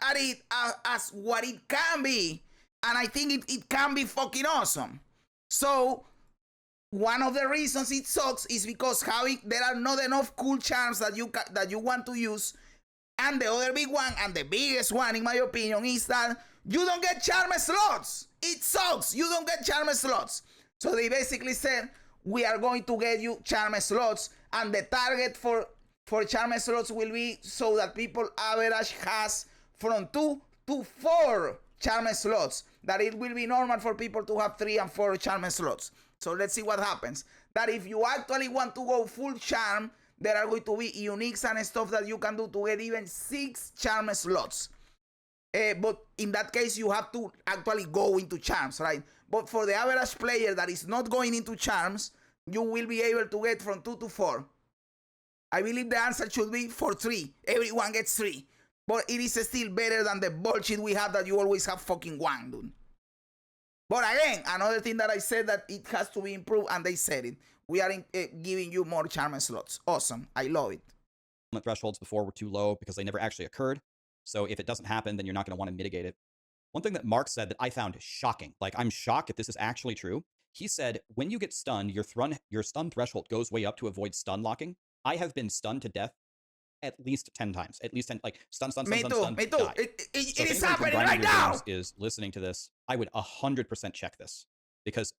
at it as what it can be, and I think it can be fucking awesome. So one of the reasons it sucks is because there are not enough cool charms that you want to use, and the other big one, and the biggest one in my opinion, is that you don't get charm slots. It sucks. You don't get charm slots. So they basically said, we are going to get you charm slots, and the target for charm slots will be so that people average has from 2 to 4 charm slots. That it will be normal for people to have 3 and 4 charm slots. So let's see what happens. That if you actually want to go full charm, there are going to be uniques and stuff that you can do to get even 6 charm slots. But in that case, you have to actually go into charms, right? But for the average player that is not going into charms, you will be able to get from 2 to 4. I believe the answer should be for 3. Everyone gets 3. But it is still better than the bullshit we have that you always have fucking 1, dude. But again, another thing that I said that it has to be improved, and they said it. We are giving you more charm slots. Awesome. I love it. Thresholds before were too low because they never actually occurred. So if it doesn't happen, then you're not going to want to mitigate it. One thing that Mark said that I found shocking, like I'm shocked if this is actually true. He said, when you get stunned, your stun threshold goes way up to avoid stun locking. I have been stunned to death at least 10 times. At least 10, like stun, Me too. die. It So is if anyone from happening Grinding right Your now. Games is listening to this, I would 100% check this, because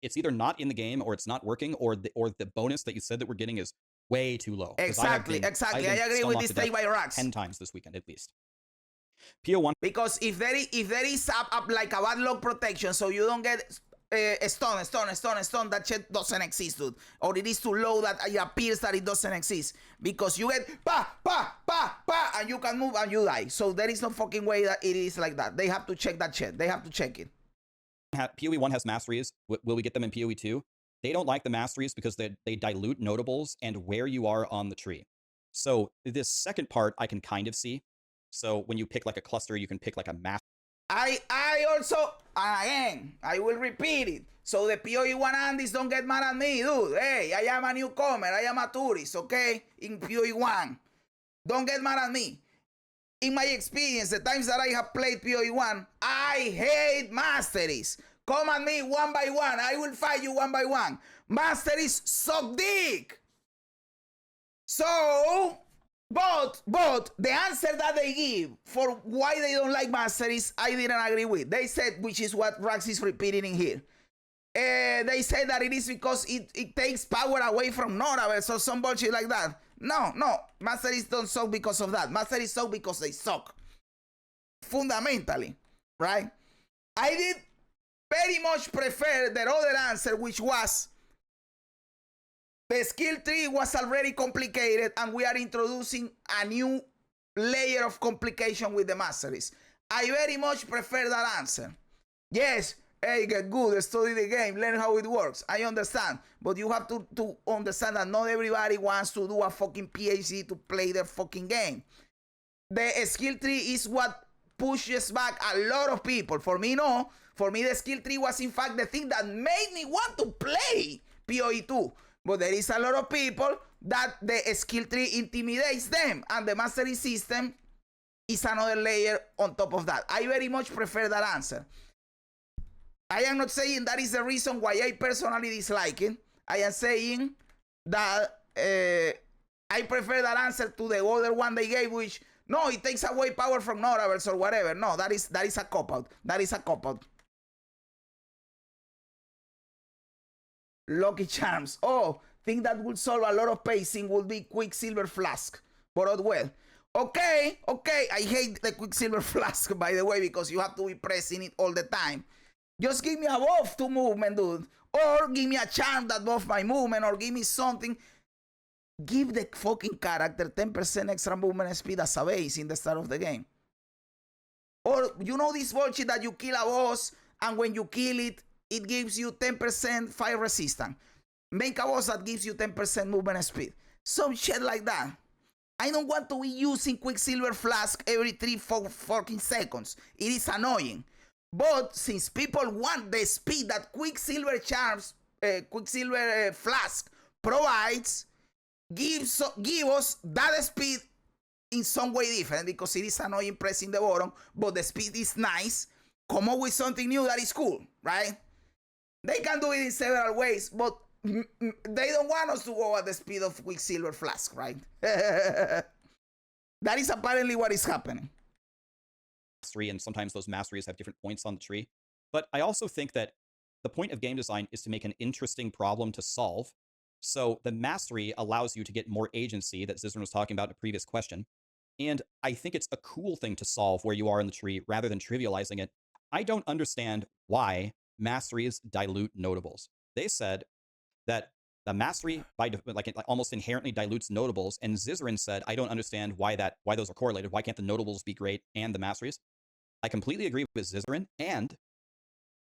it's either not in the game or it's not working, or the bonus that you said that we're getting is way too low. Exactly. I agree with this take by rocks. 10 times this weekend at least. PO1. Because if there is up like a bad lock protection, so you don't get stun, that shit doesn't exist, dude. Or it is too low that it appears that it doesn't exist. Because you get and you can move and you die. So there is no fucking way that it is like that. They have to check that shit. They have to check it. PoE 1 has masteries. Will we get them in PoE 2? They don't like the masteries because they dilute notables and where you are on the tree. So this second part I can kind of see. So when you pick like a cluster, you can pick like a master. I also, again, I will repeat it. So the PoE 1 Andis don't get mad at me, dude. Hey, I am a newcomer. I am a tourist, okay? In PoE 1. Don't get mad at me. In my experience, the times that I have played PoE 1, I hate masteries. Come at me one by one. I will fight you one by one. Masteries suck dick. So, But the answer that they give for why they don't like masteries, I didn't agree with. They said, which is what Rax is repeating in here. They say that it is because it takes power away from notables or some bullshit like that. No, masteries don't suck because of that. Masteries suck because they suck. Fundamentally, right? I did very much prefer the other answer, which was the skill tree was already complicated and we are introducing a new layer of complication with the masteries. I very much prefer that answer. Yes, hey, get good, study the game, learn how it works. I understand. But you have to understand that not everybody wants to do a fucking PhD to play the fucking game. The skill tree is what pushes back a lot of people. For me, no. For me, the skill tree was in fact the thing that made me want to play PoE 2. But there is a lot of people that the skill tree intimidates them. And the mastery system is another layer on top of that. I very much prefer that answer. I am not saying that is the reason why I personally dislike it. I am saying that I prefer that answer to the other one they gave, which, no, it takes away power from notables or whatever. No, that is a cop-out. That is a cop-out. Lucky Charms. Oh, think that would solve a lot of pacing would be Quicksilver Flask. But well. Okay. I hate the Quicksilver Flask, by the way, because you have to be pressing it all the time. Just give me a buff to movement, dude. Or give me a charm that buff my movement, or give me something. Give the fucking character 10% extra movement speed as a base in the start of the game. Or, you know this bullshit that you kill a boss, and when you kill it, it gives you 10% fire resistance. Make a boss that gives you 10% movement speed. Some shit like that. I don't want to be using Quicksilver Flask every 3-4 fucking seconds. It is annoying. But since people want the speed that Quicksilver Charms, Quicksilver Flask provides, give us that speed in some way different, because it is annoying pressing the button, but the speed is nice. Come up with something new that is cool, right? They can do it in several ways, but they don't want us to go at the speed of Quicksilver Flask, right? That is apparently what is happening. And sometimes those masteries have different points on the tree. But I also think that the point of game design is to make an interesting problem to solve. So the mastery allows you to get more agency that Zizaran was talking about in a previous question. And I think it's a cool thing to solve where you are in the tree rather than trivializing it. I don't understand why masteries dilute notables. They said that the mastery it almost inherently dilutes notables, and Zizaran said, I don't understand why those are correlated. Why can't the notables be great and the masteries? I completely agree with Zizaran, and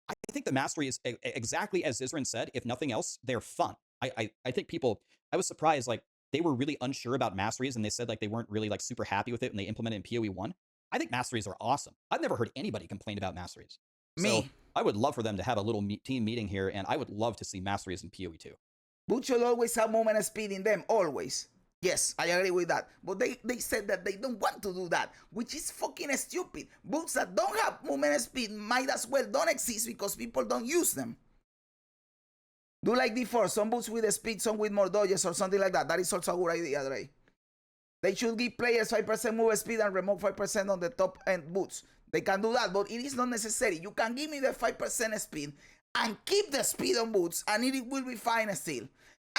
I think the mastery is exactly as Zizaran said. If nothing else, they're fun. I think people, I was surprised, like, they were really unsure about masteries, and they said like they weren't really like super happy with it when they implemented in PoE 1. I think masteries are awesome. I've never heard anybody complain about masteries. So I would love for them to have a little team meeting here, and I would love to see masteries in PoE 2. Boots should always have movement speed in them, always. Yes, I agree with that. But they said that they don't want to do that, which is fucking stupid. Boots that don't have movement speed might as well don't exist because people don't use them. Do like before, some boots with the speed, some with more dodges or something like that. That is also a good idea, Dre. They should give players 5% move speed and remove 5% on the top end boots. They can do that, but it is not necessary. You can give me the 5% speed and keep the speed on boots, and it will be fine still.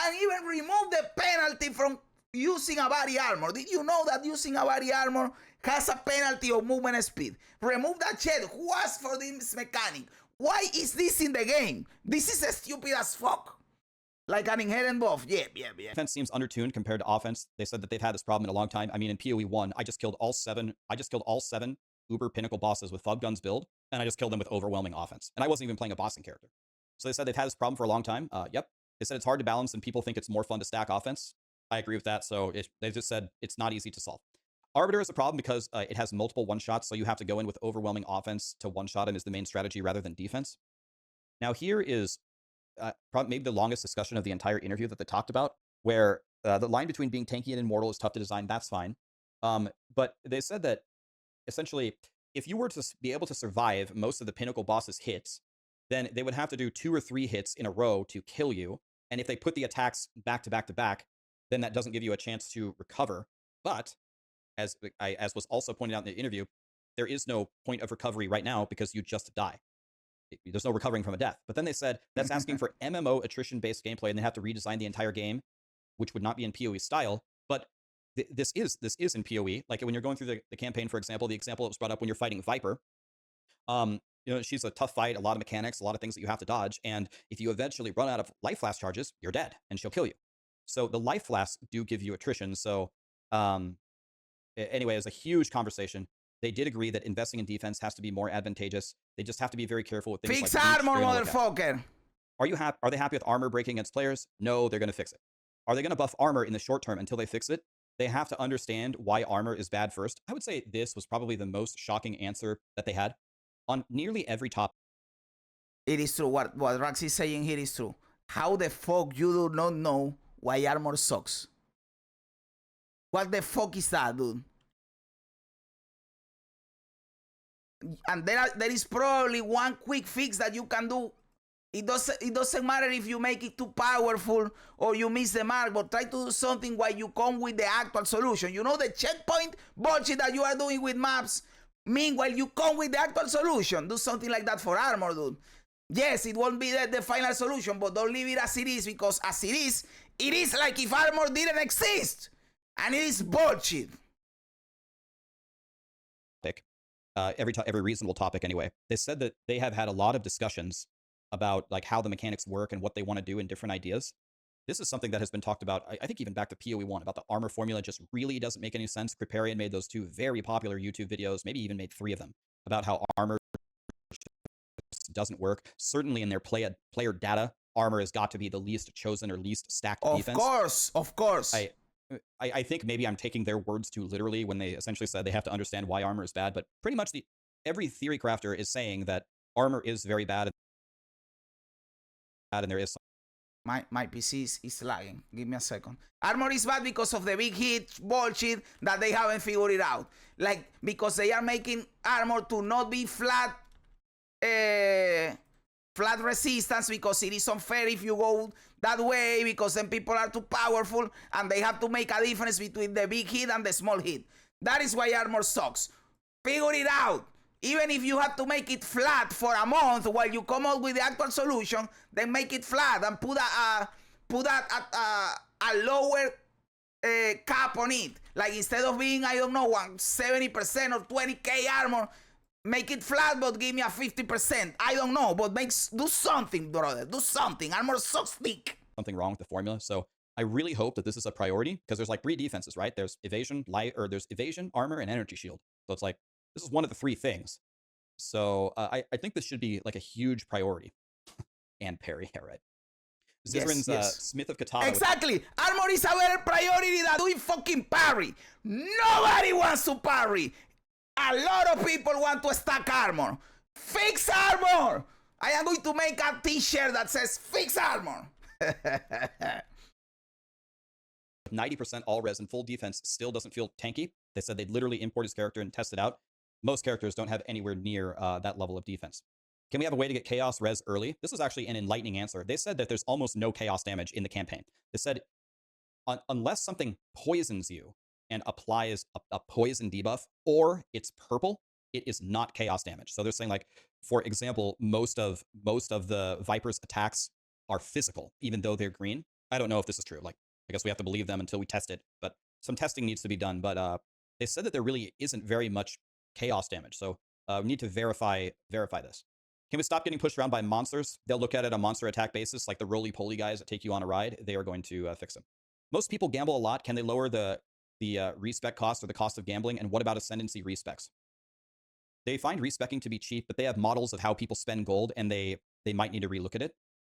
And even remove the penalty from using a body armor. Did you know that using a body armor has a penalty of movement speed? Remove that shit. Who asked for this mechanic? Why is this in the game? This is stupid as fuck. Like an inherent buff. Yeah. Defense seems undertuned compared to offense. They said that they've had this problem in a long time. I mean, in PoE 1, I just killed all seven Uber Pinnacle bosses with Fog Guns build, and I just killed them with overwhelming offense. And I wasn't even playing a bossing character. So they said they've had this problem for a long time. Yep. They said it's hard to balance and people think it's more fun to stack offense. I agree with that. So they just said it's not easy to solve. Arbiter is a problem because it has multiple one-shots, so you have to go in with overwhelming offense to one-shot him as the main strategy rather than defense. Now here is maybe the longest discussion of the entire interview that they talked about, where the line between being tanky and immortal is tough to design. That's fine. But they said that essentially, if you were to be able to survive most of the Pinnacle boss's hits, then they would have to do 2 or 3 hits in a row to kill you. And if they put the attacks back to back to back, then that doesn't give you a chance to recover. But as was also pointed out in the interview, there is no point of recovery right now because you just die. There's no recovering from a death. But then they said that's asking for MMO attrition-based gameplay, and they have to redesign the entire game, which would not be in PoE style. But this is in PoE. Like when you're going through the campaign, for example, the example that was brought up when you're fighting Viper. She's a tough fight, a lot of mechanics, a lot of things that you have to dodge. And if you eventually run out of life flask charges, you're dead and she'll kill you. So the life flasks do give you attrition. So anyway, it was a huge conversation. They did agree that investing in defense has to be more advantageous. They just have to be very careful with things Fix like armor, motherfucker. Are they happy with armor breaking against players? No, they're going to fix it. Are they going to buff armor in the short term until they fix it? They have to understand why armor is bad first. I would say this was probably the most shocking answer that they had on nearly every topic. It is true. What Rax is saying here is true. How the fuck you do not know why armor sucks? What the fuck is that, dude? And there is probably one quick fix that you can do. It doesn't matter if you make it too powerful or you miss the mark, but try to do something while you come with the actual solution. You know the checkpoint bullshit that you are doing with maps? Meanwhile, you come with the actual solution. Do something like that for armor, dude. Yes, it won't be the final solution, but don't leave it as it is, because as it is like if armor didn't exist. And it is bullshit. Every reasonable topic anyway. They said that they have had a lot of discussions about like how the mechanics work and what they want to do and different ideas. This is something that has been talked about, I think even back to PoE 1, about the armor formula just really doesn't make any sense. Kripparrian made those 2 very popular YouTube videos, maybe even made 3 of them, about how armor doesn't work. Certainly in their player data, armor has got to be the least chosen or least stacked defense. Of course. I think maybe I'm taking their words too literally when they essentially said they have to understand why armor is bad, but pretty much every theory crafter is saying that armor is very bad, and there is some. My PC is lagging. Give me a second. Armor is bad because of the big hit bullshit that they haven't figured it out. Like, because they are making armor to not be flat resistance, because it is unfair if you go that way, because then people are too powerful and they have to make a difference between the big hit and the small hit. That is why armor sucks. Figure it out. Even if you have to make it flat for a month while you come up with the actual solution, then make it flat and put a lower cap on it. Like instead of being, I don't know, 70% or 20k armor, make it flat but give me a 50%. I don't know, but do something, brother. Do something. Armor sucks thick. Something wrong with the formula. So I really hope that this is a priority, because there's like 3 defenses, right? There's evasion, there's evasion, armor, and energy shield. So it's like, this is one of the 3 things. So I think this should be like a huge priority. And parry, all right. Zizaran's yes. Smith of Katana. Exactly. Armor is a better priority than doing fucking parry. Nobody wants to parry. A lot of people want to stack armor. Fix armor. I am going to make a t-shirt that says fix armor. 90% all res and full defense still doesn't feel tanky. They said they'd literally import his character and test it out. Most characters don't have anywhere near that level of defense. Can we have a way to get chaos res early? This was actually an enlightening answer. They said that there's almost no chaos damage in the campaign. They said unless something poisons you and applies a poison debuff, or it's purple, it is not chaos damage. So they're saying, like, for example, most of the Viper's attacks are physical, even though they're green. I don't know if this is true. Like, I guess we have to believe them until we test it, but some testing needs to be done. But they said that there really isn't very much chaos damage. So we need to verify this. Can we stop getting pushed around by monsters? They'll look at it on a monster attack basis, like the roly-poly guys that take you on a ride. They are going to fix them. Most people gamble a lot. Can they lower the respec cost or the cost of gambling? And what about ascendancy respecs? They find respecking to be cheap, but they have models of how people spend gold, and they might need to relook at it.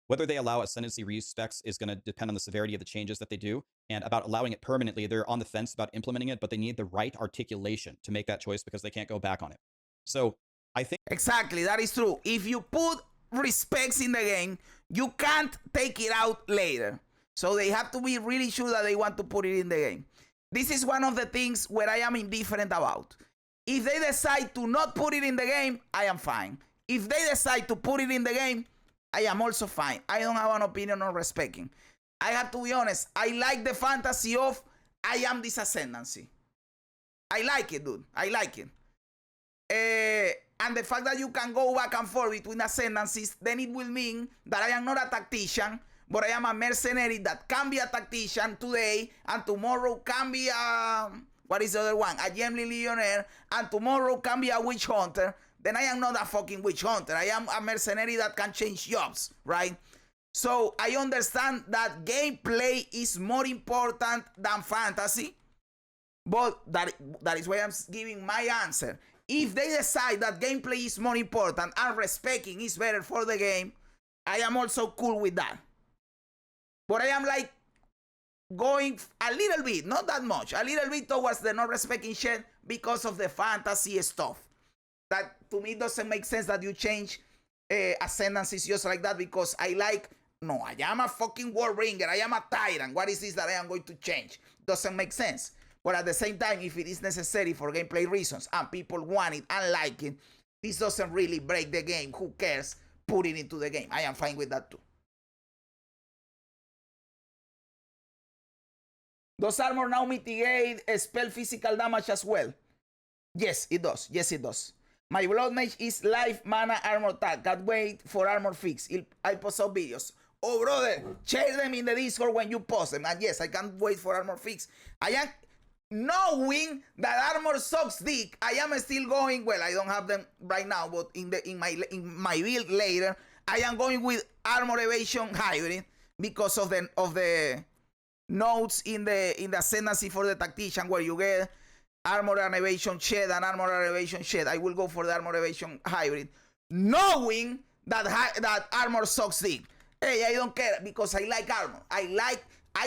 Whether they allow ascendancy respecs is going to depend on the severity of the changes that they do. And about allowing it permanently, they're on the fence about implementing it, but they need the right articulation to make that choice, because they can't go back on it. So I think... Exactly, that is true. If you put respects in the game, you can't take it out later. So they have to be really sure that they want to put it in the game. This is one of the things where I am indifferent about. If they decide to not put it in the game, I am fine. If they decide to put it in the game, I am also fine. I don't have an opinion on respecting. I have to be honest. I like the fantasy of I am this ascendancy. I like it, dude. I like it. And the fact that you can go back and forth between ascendancies, then it will mean that I am not a tactician, but I am a mercenary that can be a tactician today, and tomorrow can be a, what is the other one? A Gemly Legionnaire, and tomorrow can be a witch hunter. Then I am not a fucking witch hunter. I am a mercenary that can change jobs, right? So I understand that gameplay is more important than fantasy, but that is why I'm giving my answer. If they decide that gameplay is more important and respecting is better for the game, I am also cool with that. But I am like going a little bit, not that much, a little bit towards the not respecting shit because of the fantasy stuff. That to me doesn't make sense that you change ascendancies just like that, because I am a fucking Warbringer, I am a Tyrant. What is this that I am going to change? Doesn't make sense. But at the same time, if it is necessary for gameplay reasons and people want it and like it, this doesn't really break the game. Who cares? Put it into the game. I am fine with that too. Does armor now mitigate spell physical damage as well? Yes, it does. Yes, it does. My blood mage is life, mana, armor tag. Can't wait for armor fix. I post up videos. Oh, brother, share them in the Discord when you post them. And yes, I can't wait for armor fix. I am knowing that armor sucks dick. I am still going. Well, I don't have them right now, but in my build later, I am going with armor evasion hybrid because of the notes in the ascendancy for the tactician, where you get armor and evasion shed and armor and evasion shed. I will go for the armor evasion hybrid, knowing that armor sucks dick. Hey, I don't care, because I like armor. I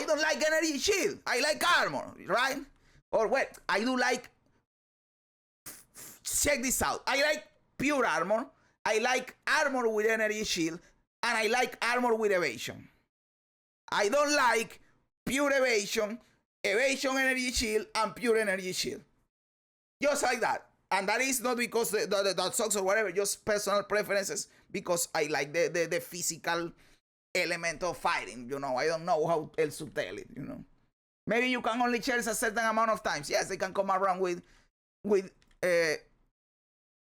don't like energy shield. I like armor, right? Or what? I do like. Check this out. I like pure armor. I like armor with energy shield, and I like armor with evasion. I don't like pure evasion energy shield, and pure energy shield. Just like that. And that is not because that sucks or whatever, just personal preferences, because I like the physical element of fighting, you know. I don't know how else to tell it, you know. Maybe you can only chase a certain amount of times. Yes, they can come around with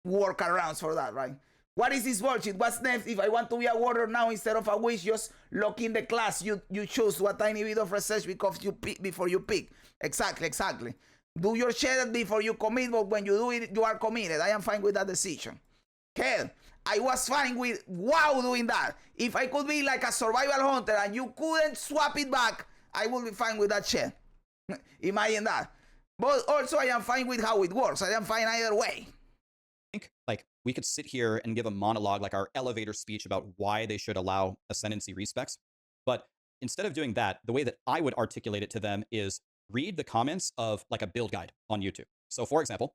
workarounds for that, right? What is this bullshit? What's next? If I want to be a warrior now instead of a witch, just lock in the class. You choose a tiny bit of research before you pick. Exactly. Do your shit before you commit, but when you do it, you are committed. I am fine with that decision. Hell, I was fine with WoW doing that. If I could be like a survival hunter and you couldn't swap it back, I would be fine with that shit. Imagine that. But also, I am fine with how it works. I am fine either way. I think, like, we could sit here and give a monologue, like our elevator speech about why they should allow ascendancy respecs. But instead of doing that, the way that I would articulate it to them is read the comments of like a build guide on YouTube. So for example,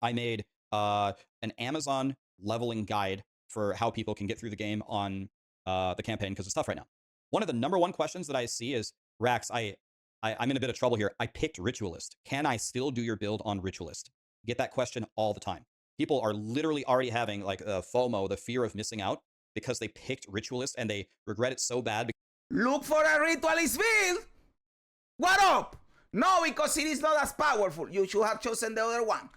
I made an Amazon leveling guide for how people can get through the game on the campaign, because it's tough right now. One of the #1 questions that I see is, Rax, I'm in a bit of trouble here. I picked Ritualist. Can I still do your build on Ritualist? Get that question all the time. People are literally already having like FOMO, the fear of missing out, because they picked Ritualist and they regret it so bad. Look for a Ritualist build. What up? No, because it is not as powerful. You should have chosen the other one.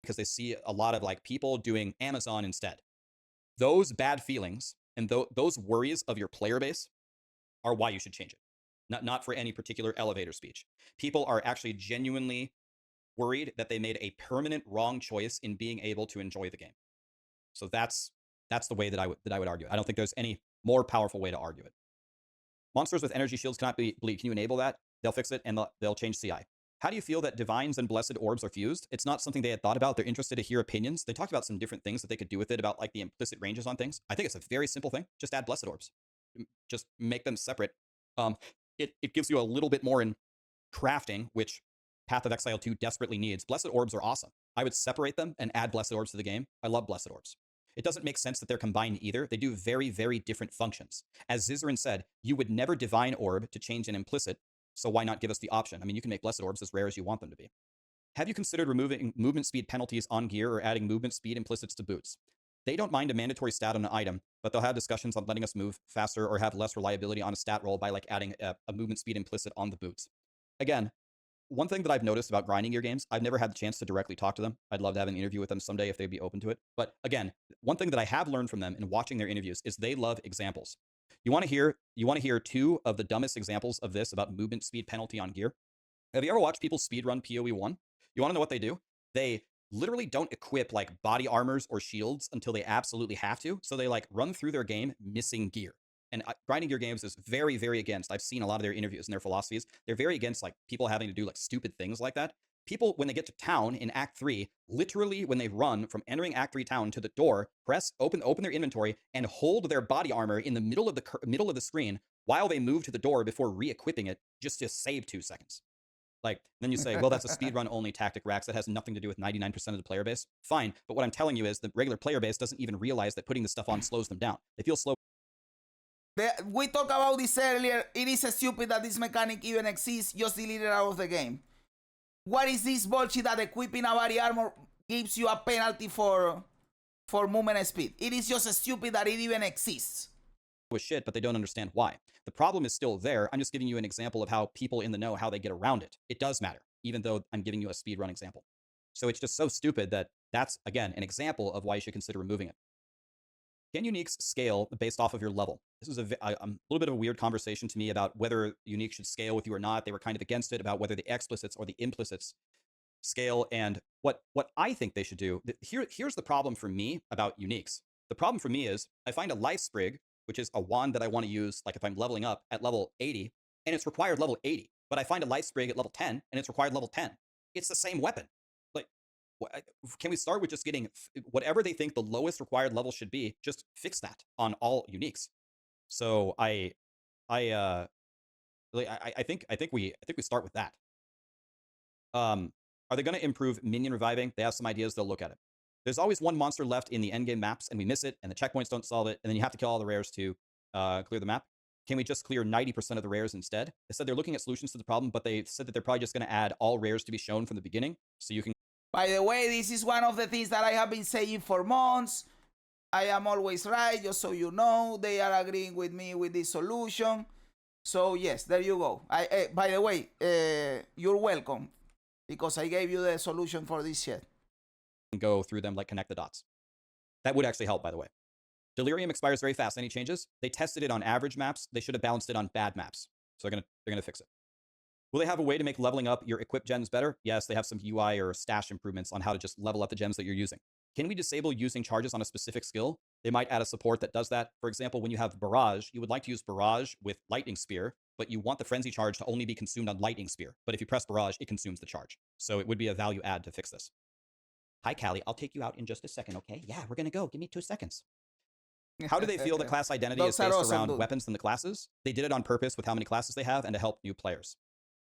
Because they see a lot of like people doing Amazon instead. Those bad feelings and those worries of your player base are why you should change it. Not for any particular elevator speech. People are actually genuinely worried that they made a permanent wrong choice in being able to enjoy the game. So that's the way that I would argue it. I don't think there's any more powerful way to argue it. Monsters with energy shields cannot bleed. Can you enable that? They'll fix it and they'll change CI. How do you feel that divines and blessed orbs are fused? It's not something they had thought about. They're interested to hear opinions. They talked about some different things that they could do with it, about like the implicit ranges on things. I think it's a very simple thing. Just add blessed orbs. Just make them separate. It gives you a little bit more in crafting, which Path of Exile 2 desperately needs. Blessed orbs are awesome. I would separate them and add blessed orbs to the game. I love blessed orbs. It doesn't make sense that they're combined either. They do very, very different functions. As Zizaran said, you would never divine orb to change an implicit, so why not give us the option? I mean, you can make blessed orbs as rare as you want them to be. Have you considered removing movement speed penalties on gear or adding movement speed implicits to boots? They don't mind a mandatory stat on an item, but they'll have discussions on letting us move faster or have less reliability on a stat roll by like adding a movement speed implicit on the boots. Again, one thing that I've noticed about grinding gear games, I've never had the chance to directly talk to them. I'd love to have an interview with them someday if they'd be open to it. But again, one thing that I have learned from them in watching their interviews is they love examples. You want to hear two of the dumbest examples of this about movement speed penalty on gear? Have you ever watched people speedrun PoE 1? You want to know what they do? They literally don't equip like body armors or shields until they absolutely have to. So they like run through their game missing gear. And grinding gear games is very, very against. I've seen a lot of their interviews and their philosophies. They're very against like people having to do like stupid things like that. People, when they get to town in Act 3, literally when they run from entering Act 3 town to the door, open their inventory and hold their body armor in the middle of the screen while they move to the door before re-equipping it just to save 2 seconds. Like, then you say, well, that's a speedrun only tactic, Rax. That has nothing to do with 99% of the player base. Fine, but what I'm telling you is the regular player base doesn't even realize that putting this stuff on slows them down. They feel slow. We talked about this earlier. It is stupid that this mechanic even exists. Just delete it out of the game. What is this bullshit that equipping a body armor gives you a penalty for movement speed? It is just stupid that it even exists. With shit, but they don't understand why. The problem is still there. I'm just giving you an example of how people in the know, how they get around it. It does matter, even though I'm giving you a speedrun example. So it's just so stupid that that's, again, an example of why you should consider removing it. Can uniques scale based off of your level? This was a little bit of a weird conversation to me about whether unique should scale with you or not. They were kind of against it about whether the explicits or the implicits scale. And what I think they should do, here's the problem for me about uniques. The problem for me is I find a life sprig, which is a wand that I want to use, like if I'm leveling up at level 80, and it's required level 80. But I find a life sprig at level 10, and it's required level 10. It's the same weapon. Like, can we start with just getting whatever they think the lowest required level should be? Just fix that on all uniques. So I think we start with that. Are they going to improve minion reviving? They have some ideas. They'll look at it. There's always one monster left in the endgame maps, and we miss it, and the checkpoints don't solve it, and then you have to kill all the rares to clear the map. Can we just clear 90% of the rares instead? They said they're looking at solutions to the problem, but they said that they're probably just going to add all rares to be shown from the beginning, so you can... By the way, this is one of the things that I have been saying for months. I am always right, just so you know. They are agreeing with me with this solution. So yes, there you go. By the way, you're welcome, because I gave you the solution for this shit. Go through them, like connect the dots. That would actually help, by the way. Delirium expires very fast. Any changes? They tested it on average maps. They should have balanced it on bad maps. So they're gonna fix it. Will they have a way to make leveling up your equipped gems better? Yes, they have some UI or stash improvements on how to just level up the gems that you're using. Can we disable using charges on a specific skill? They might add a support that does that. For example, when you have Barrage, you would like to use Barrage with Lightning Spear, but you want the Frenzy charge to only be consumed on Lightning Spear. But if you press Barrage, it consumes the charge. So it would be a value add to fix this. Hi, Callie. I'll take you out in just a second, okay? Yeah, we're going to go. Give me 2 seconds. How do they feel the class identity is based around weapons than the classes? They did it on purpose with how many classes they have and to help new players.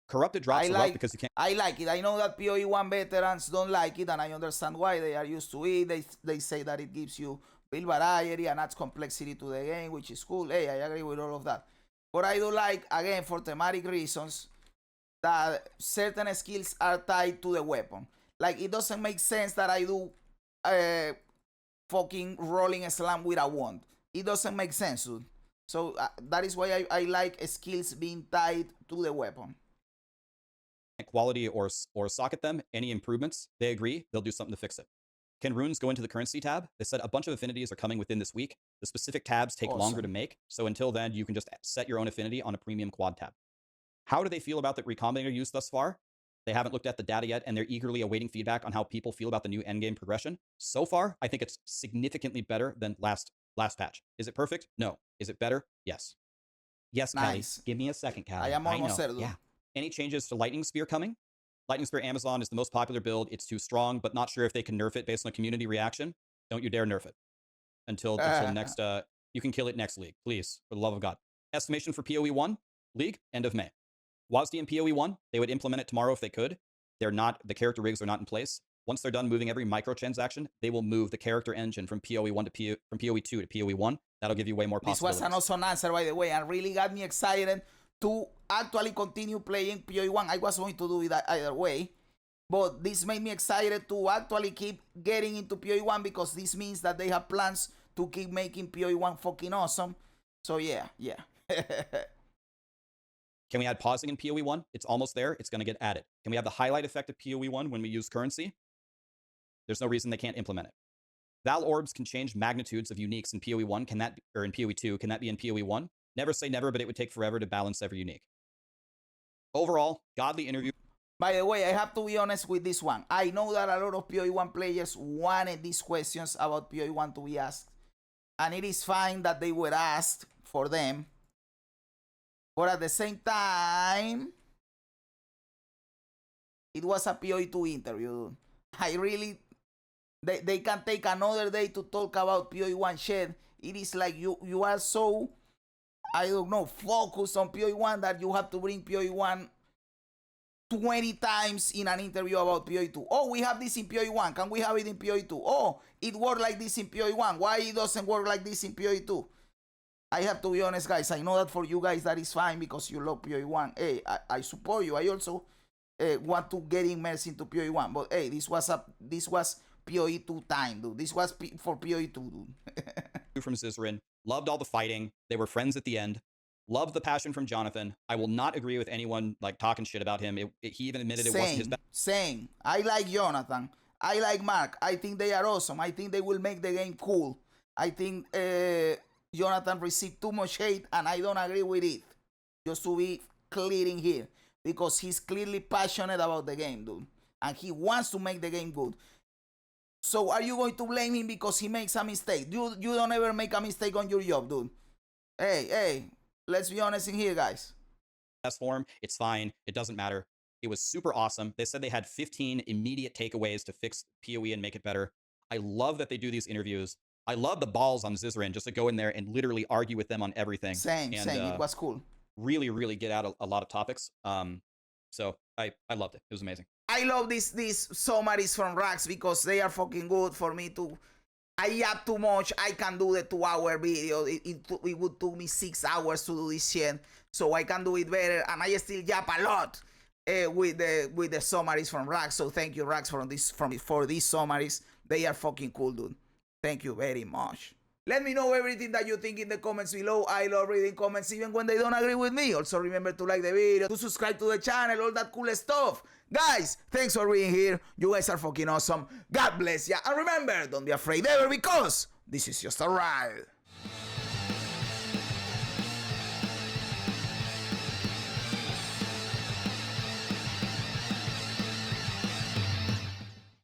Corrupted drops are up because you can't... I like it. I know that PoE 1 veterans don't like it, and I understand why. They are used to it. They say that it gives you build variety and adds complexity to the game, which is cool. Hey, I agree with all of that. But I do like, again, for thematic reasons, that certain skills are tied to the weapon. Like, it doesn't make sense that I do fucking rolling slam with a wand. It doesn't make sense, dude. So that is why I like skills being tied to the weapon. Quality or socket them. Any improvements? They agree. They'll do something to fix it. Can runes go into the currency tab? They said a bunch of affinities are coming within this week. The specific tabs take longer to make. So until then, you can just set your own affinity on a premium quad tab. How do they feel about the recombinator use thus far? They haven't looked at the data yet, and they're eagerly awaiting feedback on how people feel about the new endgame progression. So far, I think it's significantly better than last patch. Is it perfect? No. Is it better? Yes. Yes, nice. Callie. Give me a second, Callie. I am almost there. Yeah. Any changes to Lightning Spear coming? Lightning Spear Amazon is the most popular build. It's too strong, but not sure if they can nerf it based on a community reaction. Don't you dare nerf it. Until next, you can kill it next league, please, for the love of God. Estimation for PoE 1 league, end of May. WASD and PoE 1, they would implement it tomorrow if they could. They're not, the character rigs are not in place. Once they're done moving every microtransaction, they will move the character engine from PoE 1 to from PoE 2 to PoE 1. That'll give you way more possibilities. This was an awesome answer, by the way, and really got me excited to actually continue playing PoE 1. I was going to do it either way, but this made me excited to actually keep getting into PoE 1 because this means that they have plans to keep making PoE 1 fucking awesome. So yeah. Can we add pausing in PoE 1? It's almost there. It's going to get added. Can we have the highlight effect of PoE 1 when we use currency? There's no reason they can't implement it. Val orbs can change magnitudes of uniques in PoE 1. Can that, or in PoE 2, can that be in PoE 1? Never say never, but it would take forever to balance every unique. Overall, godly interview. By the way, I have to be honest with this one. I know that a lot of PoE 1 players wanted these questions about PoE 1 to be asked. And it is fine that they were asked for them. But at the same time, it was a PoE 2 interview. I really, they can take another day to talk about PoE 1 shed. It is like you are so, I don't know, focused on PoE 1 that you have to bring PoE 1 20 times in an interview about PoE 2. Oh, we have this in PoE 1. Can we have it in PoE 2? Oh, it worked like this in PoE 1. Why it doesn't work like this in PoE 2? I have to be honest, guys. I know that for you guys that is fine because you love PoE 1. Hey, I support you. I also want to get immersed into PoE 1. But hey, this was PoE 2 time, dude. This was for PoE 2, dude. From Zizaran. Loved all the fighting. They were friends at the end. Loved the passion from Jonathan. I will not agree with anyone like talking shit about him. He even admitted it wasn't his best. Same. I like Jonathan. I like Mark. I think they are awesome. I think they will make the game cool. I think Jonathan received too much hate and I don't agree with it. Just to be clear in here. Because he's clearly passionate about the game, dude. And he wants to make the game good. So are you going to blame him because he makes a mistake? You don't ever make a mistake on your job, dude. Hey. Let's be honest in here, guys. Best form, it's fine. It doesn't matter. It was super awesome. They said they had 15 immediate takeaways to fix PoE and make it better. I love that they do these interviews. I love the balls on Zizaran just to go in there and literally argue with them on everything. Same. It was cool. Really, really get out a lot of topics. So I loved it. It was amazing. I love these summaries from Rax because they are fucking good for me to. I yap too much. I can do the 2-hour video. It would take me 6 hours to do this shit. So I can do it better. And I still yap a lot with the summaries from Rax. So thank you, Rax, for these summaries. They are fucking cool, dude. Thank you very much. Let me know everything that you think in the comments below. I love reading comments even when they don't agree with me. Also remember to like the video, to subscribe to the channel, all that cool stuff. Guys, thanks for being here. You guys are fucking awesome. God bless ya. And remember, don't be afraid ever because this is just a ride.